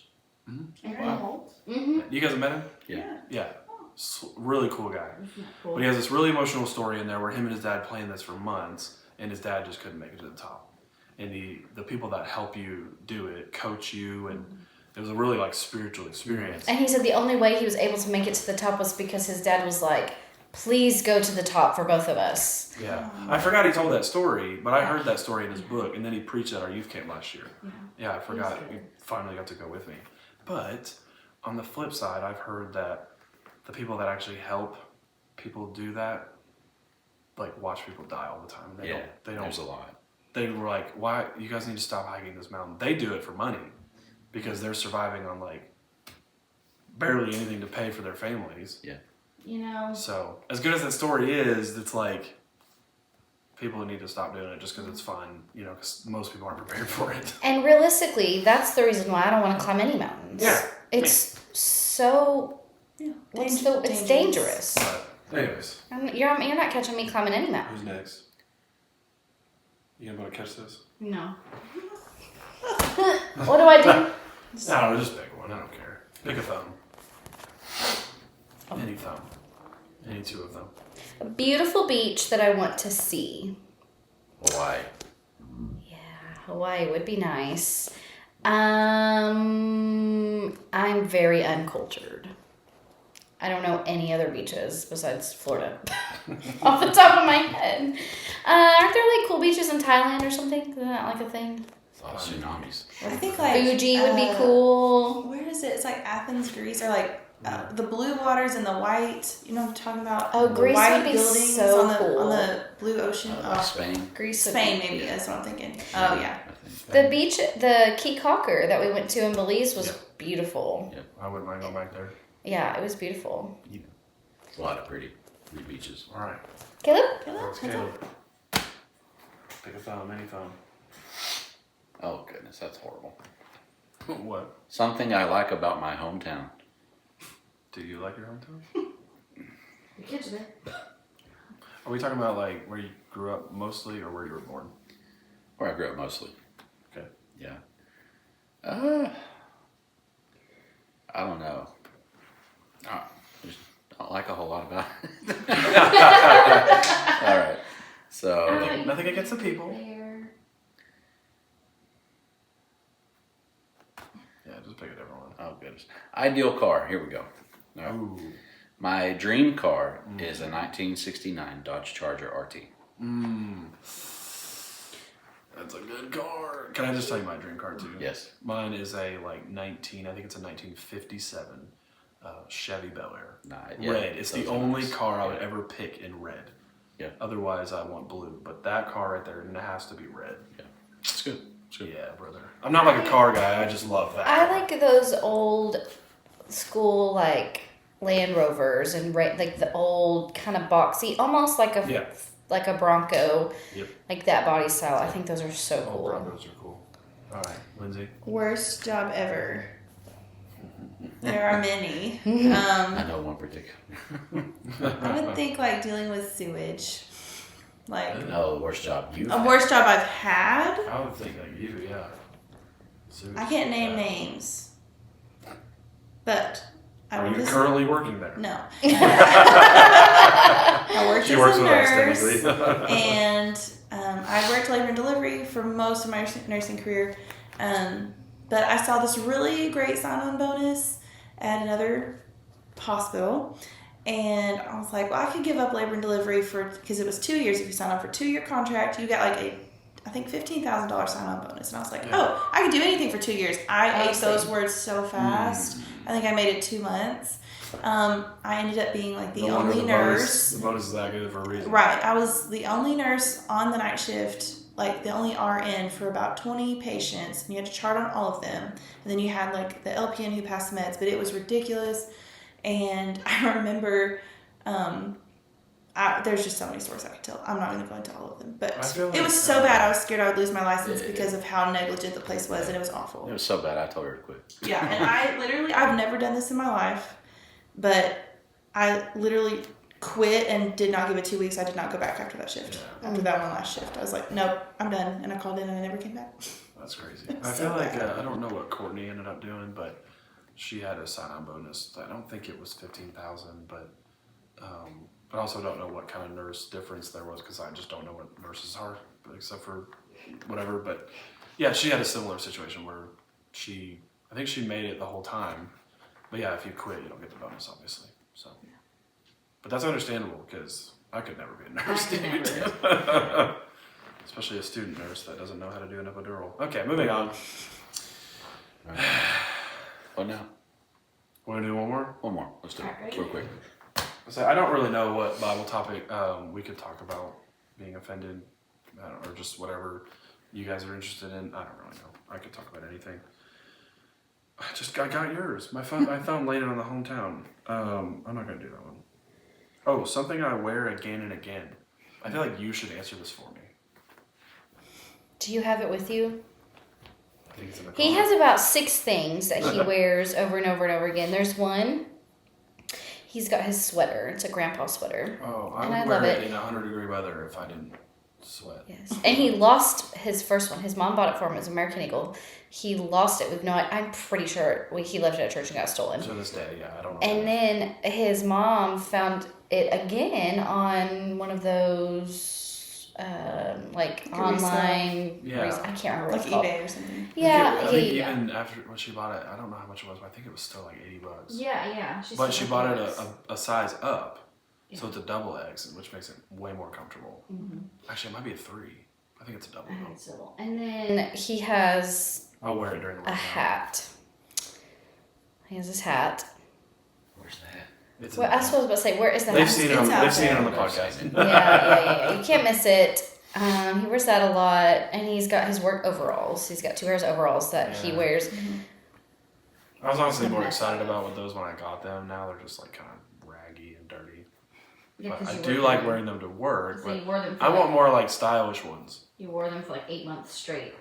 Aaron Holt? You guys have met him? Yeah. Yeah. Really cool guy. Cool. But he has this really emotional story in there where him and his dad planned this for months, and his dad just couldn't make it to the top. And the people that help you do it coach you, and it was a really like spiritual experience. And he said the only way he was able to make it to the top was because his dad was like, please go to the top for both of us. Yeah, I forgot he told that story, but I heard that story in his book, and then he preached at our youth camp last year. Yeah, I forgot. He finally got to go with me. But on the flip side, I've heard that the people that actually help people do that, like watch people die all the time. They don't. There's a lot. They were like, "Why you guys need to stop hiking this mountain?" They do it for money because they're surviving on like barely anything to pay for their families. Yeah. You know, So as good as that story is, it's like people need to stop doing it just because it's fun, you know, because most people aren't prepared for it. And realistically, that's the reason why I don't want to climb any mountains. Yeah. It's so, it's dangerous. But anyways, You're not catching me climbing any mountain. who's next? You gonna catch this? no. What do I do? I don't know, just pick one. I don't care. Pick a thumb. Any thumb. Any two of them. A beautiful beach that I want to see. Hawaii. Yeah, Hawaii would be nice. I'm very uncultured. I don't know any other beaches besides Florida. Off the top of my head. Aren't there like cool beaches in Thailand or something? Isn't that like a thing? A lot of tsunamis. I think like Fuji would be cool. Where is it? It's like Athens, Greece, or like the blue waters and the white. You know what I'm talking about? Oh, The Greece white would be buildings so on the cool. on the blue ocean. Like Spain. Greece would Spain be- maybe. That's what I'm thinking. Oh yeah. I think. The beach, the Key Cocker that we went to in Belize was beautiful. I wouldn't mind going back there. Yeah, it was beautiful. A lot of pretty beaches. All right. Caleb? Let's Caleb. Pick a thumb, any thumb. Oh goodness, that's horrible. What? Something I like about my hometown. Do you like your hometown? Your kids are there. Are we talking about like where you grew up mostly or where you were born? Where I grew up mostly. Okay. Yeah. I don't know. Just don't like a whole lot about it. All right. So Nothing against the people. There. Yeah, just pick a different one. Oh, goodness. Ideal car. Here we go. All right. Ooh. My dream car is a 1969 Dodge Charger RT. That's a good car. Can I just tell you my dream car too? Yes. Mine is a I think it's a 1957 Chevy Bel Air. Red. It's the only car I would ever pick in red. Yeah. Otherwise, I want blue. But that car right there has to be red. Yeah. It's good. It's good. Yeah, brother. I'm not like a car guy. I just love that. I like those old school like Land Rovers and like the old kind of boxy, almost like a Bronco. Yep. Like that body style. I think those are so Oh, cool. Broncos are cool. All right, Lindsay. Worst job ever. There are many. I know one particular. I would think like dealing with sewage. Like No, the worst job you've a worst job I've had. I would think like you, yeah. I can't name names. But I Are would you just currently working there? no. I worked She as works a with us, nurse, technically. and I worked labor and delivery for most of my nursing career. But I saw this really great sign-on bonus at another hospital, and I was like, well, I could give up labor and delivery because it was 2 years. If you sign on for a 2-year contract, you got like I think $15,000 sign-on bonus, and I was like, oh, I could do anything for 2 years. I ate those words so fast. I think I made it 2 months. I ended up being like the only nurse. The bonus is that good for a reason. Right. I was the only nurse on the night shift, like the only RN for about 20 patients, and you had to chart on all of them. And then you had like the LPN who passed meds, but it was ridiculous. And I remember, there's just so many stories I could tell. I'm not going to go into all of them, but it was so bad. I was scared I would lose my license because of how negligent the place was, and it was awful. It was so bad, I told her to quit. Yeah, and I've never done this in my life, but I literally quit and did not give it 2 weeks. I did not go back after that shift. After that one last shift, I was like, nope, I'm done. And I called in and I never came back. That's crazy. I feel like, I don't know what Courtney ended up doing, but she had a sign-on bonus. I don't think it was $15,000, but I also don't know what kind of nurse difference there was because I just don't know what nurses are, except for whatever. But yeah, she had a similar situation where I think she made it the whole time. But yeah, if you quit, you don't get the bonus, obviously. So, but that's understandable because I could never be a nurse, dude. Especially a student nurse that doesn't know how to do an epidural. Okay, moving on. Right. What now? Want to do one more? One more. Let's do it real quick. So I don't really know what Bible topic we could talk about being offended, or just whatever you guys are interested in. I don't really know. I could talk about anything. I got yours. I found laying on the hometown. I'm not gonna do that one. Oh, something I wear again and again. I feel like you should answer this for me. Do you have it with you? I think it's in the He car. has about 6 things that he wears over and over and over again. There's one. He's got his sweater. It's a grandpa sweater. Oh, And I I would love wear it it. in 100-degree weather if I didn't sweat. Yes. And he lost his first one. His mom bought it for him. It was American Eagle. He lost it with I'm pretty sure he left it at church and got stolen. To this day, yeah, I don't know. And then his mom found it again on one of those online. Yeah. I can't remember what Like it's called. eBay or something. Yeah, I think yeah. even after when she bought it, I don't know how much it was, but I think it was still like $80. Yeah. But she bought it a size up, so it's a double X, which makes it way more comfortable. Mm-hmm. Actually, it might be a 3. I think it's a double. Though. And then he has I'll wear it during the a workout. hat. He has his hat. Where's that? It's Well, I was supposed to say, where is the They've hat? seen it. It's out They've seen it on the there. podcast. Yeah. You can't miss it. He wears that a lot, and he's got his work overalls. He's got 2 pairs of overalls that he Yeah. wears. I was honestly more excited about those when I got them. Now they're just like kind of raggy and dirty. Yeah, But 'cause I you do wore like them. wearing them to work. So But you wore them for I want more like stylish ones. You wore them for like 8 months straight.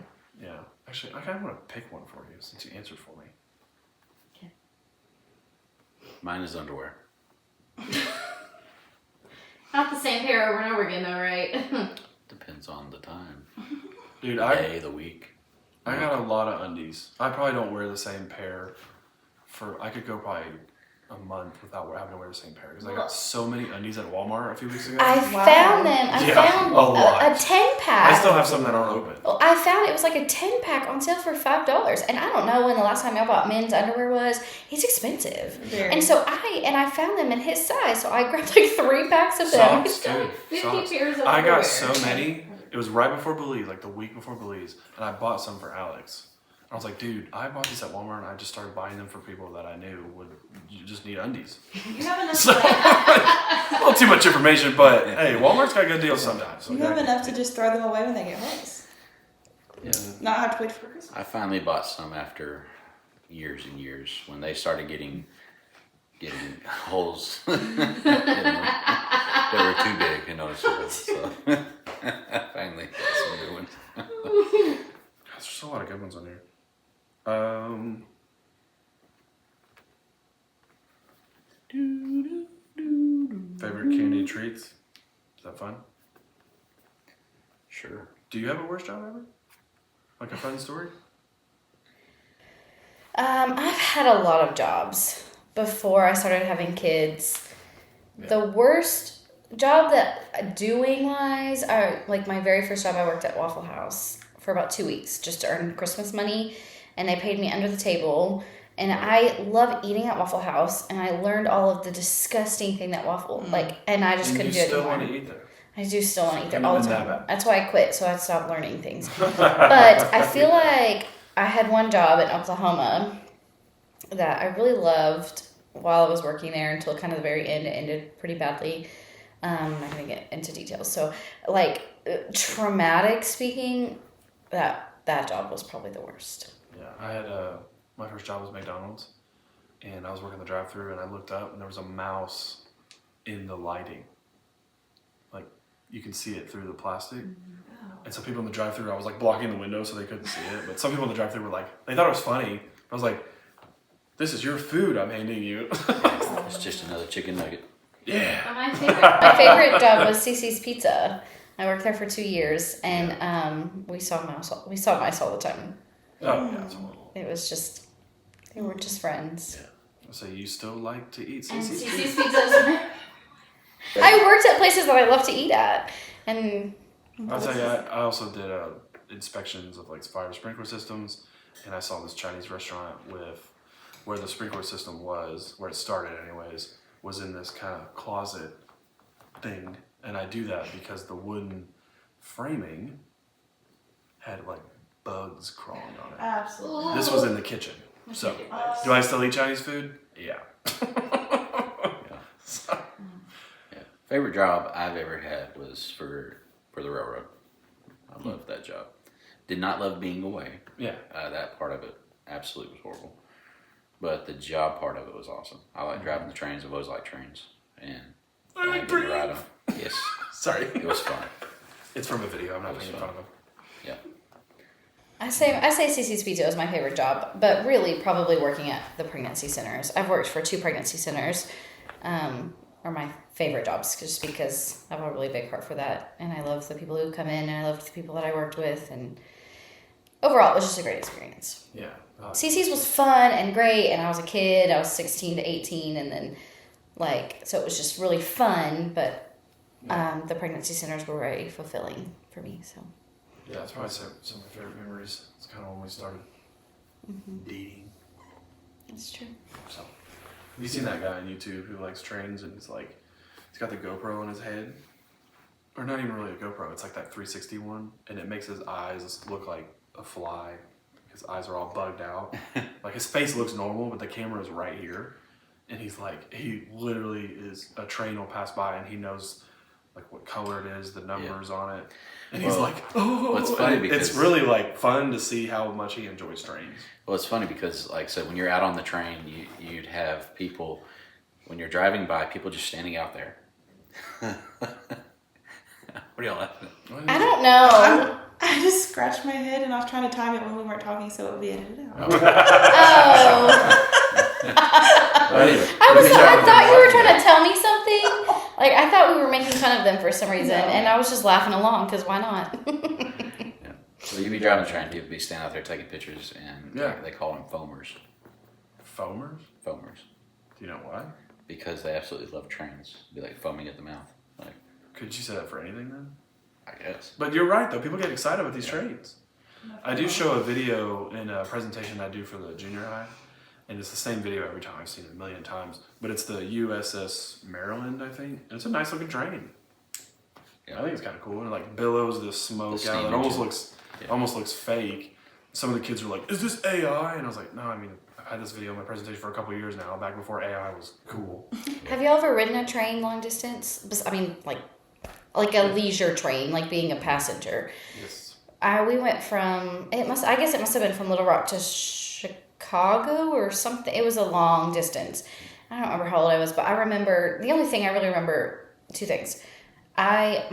Yeah. Actually, I kind of want to pick one for you since you answered for me. Mine is underwear. Not the same pair over and over again, though, right? Depends on the time. Dude, Day, the week. I got a lot of undies. I probably don't wear the same pair I could go probably a month without having to wear the same pair because I got so many undies at Walmart a few weeks ago. I found them. I found a lot. a 10-pack. I still have some that aren't open. Well, I found it was like a 10-pack on sale for $5, and I don't know when the last time I bought men's underwear was. It's expensive, and so I found them in his size, so I grabbed like 3 packs of them. Socks, dude. 50 Socks. pairs of I got underwear. so many. It was right before Belize, like the week before Belize, and I bought some for Alex. I was like, dude, I bought these at Walmart, and I just started buying them for people that I knew would just need undies. You have enough. So, a little too much information, but hey, Walmart's got good deals sometimes. So You have enough to just throw them away when they get holes. Yeah. Not have to wait for Christmas. I finally bought some after years and years when they started getting holes that were too big and noticeable. So I finally got some new ones. There's just a lot of good ones on here. Favorite candy treats? Is that fun? Sure. Do you have a worst job ever? Like a fun story? I've had a lot of jobs before I started having kids. Yeah. The worst job that doing wise, like my very first job, I worked at Waffle House for about 2 weeks just to earn Christmas money, and they paid me under the table. And I love eating at Waffle House, and I learned all of the disgusting thing that and I just couldn't do it still anymore. want to eat there. I do still want to eat there Haven't all the been that time. bad. That's why I quit, so I stopped learning things. But I feel like I had one job in Oklahoma that I really loved while I was working there until kind of the very end. It ended pretty badly. I'm not going to get into details. So, traumatic speaking, that job was probably the worst. Yeah, I had my first job was McDonald's, and I was working the drive-thru, and I looked up, and there was a mouse in the lighting. Like, you can see it through the plastic. And some people in the drive-thru, I was like blocking the window so they couldn't see it. But some people in the drive-thru were like, they thought it was funny. I was like, this is your food I'm handing you. It's just another chicken nugget. Yeah. My favorite. My favorite job was Cece's Pizza. I worked there for 2 years, and we saw mice all the time. Oh, yeah, that's horrible. It was just, they were just friends. Yeah. So you still like to eat And CC's? CC's Pizza's. I worked at places that I love to eat at, and I'll tell you, I also did inspections of like fire sprinkler systems, and I saw this Chinese restaurant with where the sprinkler system was, where it started anyways, was in this kind of closet thing, and I do that because the wooden framing had like bugs crawling on it. Absolutely. This was in the kitchen. So, do I still eat Chinese food? Yeah. So, Yeah. Favorite job I've ever had was for the railroad. I loved that job. Did not love being away. yeah. That part of it absolutely was horrible. But the job part of it was awesome. I like driving the trains. I've always liked trains. And I like had to ride trains. them. Yes. Sorry. It was fun. It's from a video. I'm not making fun of him. Yeah. I say Cece's Pizza was my favorite job, but really probably working at the pregnancy centers. I've worked for 2 pregnancy centers, are my favorite jobs just because I have a really big heart for that, and I love the people who come in, and I loved the people that I worked with, and overall it was just a great experience. Yeah. Cece's was fun and great, and I was a kid. I was 16 to 18, and then so it was just really fun, but the pregnancy centers were very fulfilling for me, so. Yeah, that's probably some of my favorite memories. It's kind of when we started dating. That's true. So, have you seen that guy on YouTube who likes trains and he's got the GoPro on his head? Or not even really a GoPro, it's like that 360 one, and it makes his eyes look like a fly. His eyes are all bugged out. Like his face looks normal, but the camera is right here. And he literally is, a train will pass by and he knows like what color it is, the numbers on it. And he's like, oh, Well, it's funny because it's really like fun to see how much he enjoys trains. Well, it's funny because, like I said, when you're out on the train, you'd have people, when you're driving by, people just standing out there. What are y'all laughing at? I don't know. I just scratched my head and I was trying to time it when we weren't talking so it would be edited out. Oh. I thought you were trying to tell me something. Like, I thought we were making fun of them for some reason, and I was just laughing along, because why not? Yeah. So you'd be driving the train, people be standing out there taking pictures, and Yeah. they call them foamers. Foamers? Foamers. Do you know why? Because they absolutely love trains. Be like foaming at the mouth. Like, Could you say that for anything then? I guess. But you're right though. People get excited with these trains. I do show a video in a presentation I do for the junior high, and it's the same video every time. I've seen it a million times. But it's the USS Maryland, I think. And it's a nice looking train. Yeah. I think it's kind of cool. And it like billows the smoke out. It almost looks fake. Some of the kids were like, "Is this AI?" And I was like, "No, I mean, I've had this video in my presentation for a couple of years now, back before AI was cool." Have y'all ever ridden a train long distance? I mean, like a leisure train, like being a passenger. Yes. We went from I guess it must have been from Little Rock to Chicago or something. It was a long distance. I don't remember how old I was, but I remember the only thing I really remember, two things. I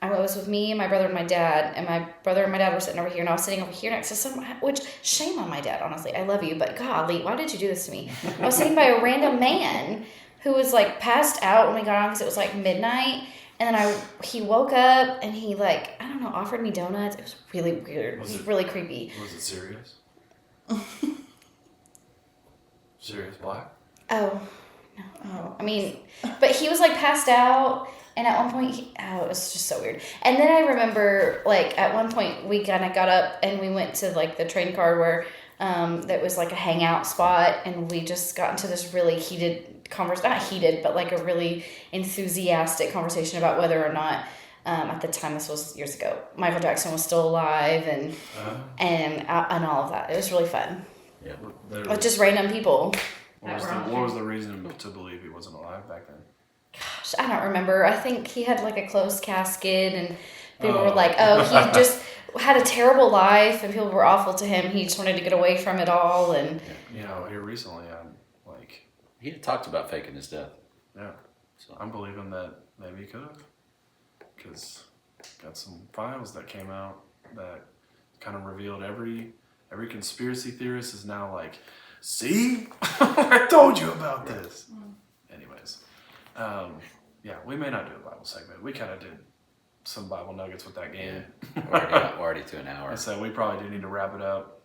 was with me and my brother and my dad, and my brother and my dad were sitting over here, and I was sitting over here next to someone, which shame on my dad, honestly. I love you, but golly, why did you do this to me? I was sitting by a random man who was like passed out when we got on because it was like midnight. And then he woke up and he like, I don't know, offered me donuts. It was really weird. It was really creepy. Was it serious? Serious Black? Oh, no. Oh. I mean, but he was like passed out. And at one point, it was just so weird. And then I remember like at one point we kind of got up and we went to like the train car where that was like a hangout spot. And we just got into this really heated not heated, but like a really enthusiastic conversation about whether or not, at the time, this was years ago, Michael Jackson was still alive and all of that. It was really fun. Yeah. With just random people. What was the reason to believe he wasn't alive back then? Gosh, I don't remember. I think he had like a closed casket and people were like, oh, he just had a terrible life and people were awful to him. He just wanted to get away from it all. And you know, here recently, he had talked about faking his death. Yeah. So I'm believing that maybe he could have. Because got some files that came out that kind of revealed every conspiracy theorist is now like, see? I told you about this. Anyways. Yeah, we may not do a Bible segment. We kind of did some Bible nuggets with that game. We're already to an hour. So we probably do need to wrap it up.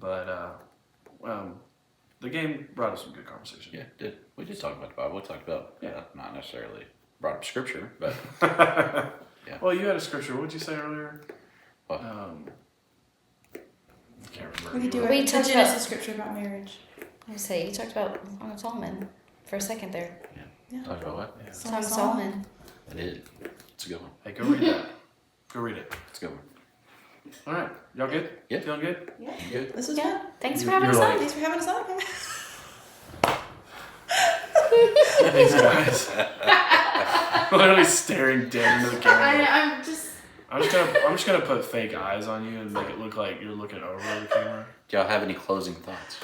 But, the game brought us some good conversation. Yeah, we did talk about the Bible. We talked about, not necessarily brought up scripture, but yeah. Well, you had a scripture. What did you say earlier? What? I can't remember. We could do We a talked Genesis scripture about marriage. I would say, you talked about Song of Solomon for a second there. Yeah. Talk about what? Yeah. Song of Solomon. I did. It's a good one. Hey, go read that. Go read it. It's a good one. All right. Y'all good? Yeah. Feeling good? Yeah. You good? This was Yeah. fun. Thanks for having us You're on. like- Thanks for having us on. These guys. Literally staring dead into the camera. I'm just. I'm just gonna put fake eyes on you and make it look like you're looking over the camera. Do y'all have any closing thoughts?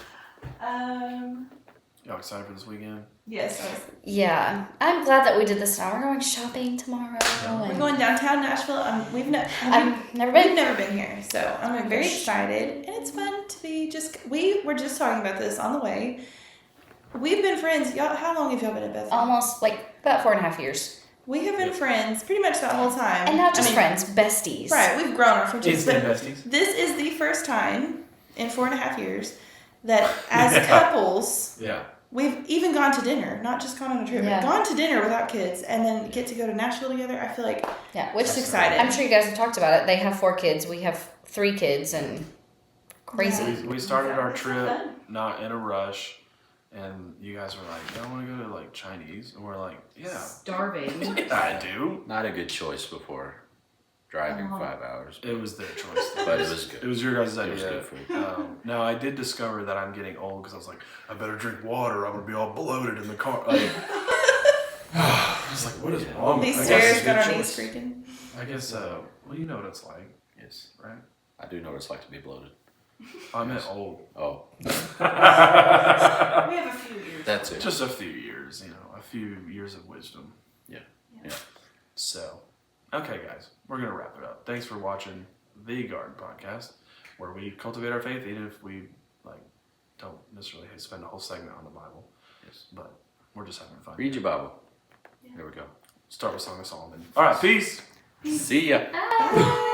Y'all excited for this weekend? Yes. Yeah. I'm glad that we did this now. We're going shopping tomorrow. We're and going downtown Nashville. I've never We've been. never been here, so I'm very excited, and it's fun to be we were just talking about this on the way. We've been friends. Y'all, how long have y'all been at Bethel? Almost like about 4.5 years. We have been friends pretty much that whole time. And not just friends, besties. Right, we've grown our friendship. Instant But besties. this is the first time in 4.5 years that as couples, Yeah. we've even gone to dinner, not just gone on a trip, Yeah. but gone to dinner without kids, and then get to go to Nashville together. I feel like Yeah, which just excited. I'm sure you guys have talked about it. They have 4 kids. We have 3 kids, and crazy. Yeah. We started our It's trip fun. not in a rush, and you guys were like, "I want to go to like Chinese," and we're like, "Yeah, Starving. I do." Not a good choice before driving 5 hours. It was their choice, But it was good. It was your guys' It was idea. good food. Now I did discover that I'm getting old because I was like, I better drink water. I'm gonna be all bloated in the car. Like, I was like, what is wrong? These I guess stairs it's got your our knees choice. freaking. I guess. Well, you know what it's like, Yes. right? I do know what it's like to be bloated. I meant old. Oh, We have a few years. that's it. Just a few years, a few years of wisdom. Yeah. So, okay, guys, we're gonna wrap it up. Thanks for watching the Garden Podcast, where we cultivate our faith, even if we don't necessarily spend a whole segment on the Bible. Yes. But we're just having fun. Read your Bible. There we go. Start with Song of Solomon. All right, peace. See ya. Bye.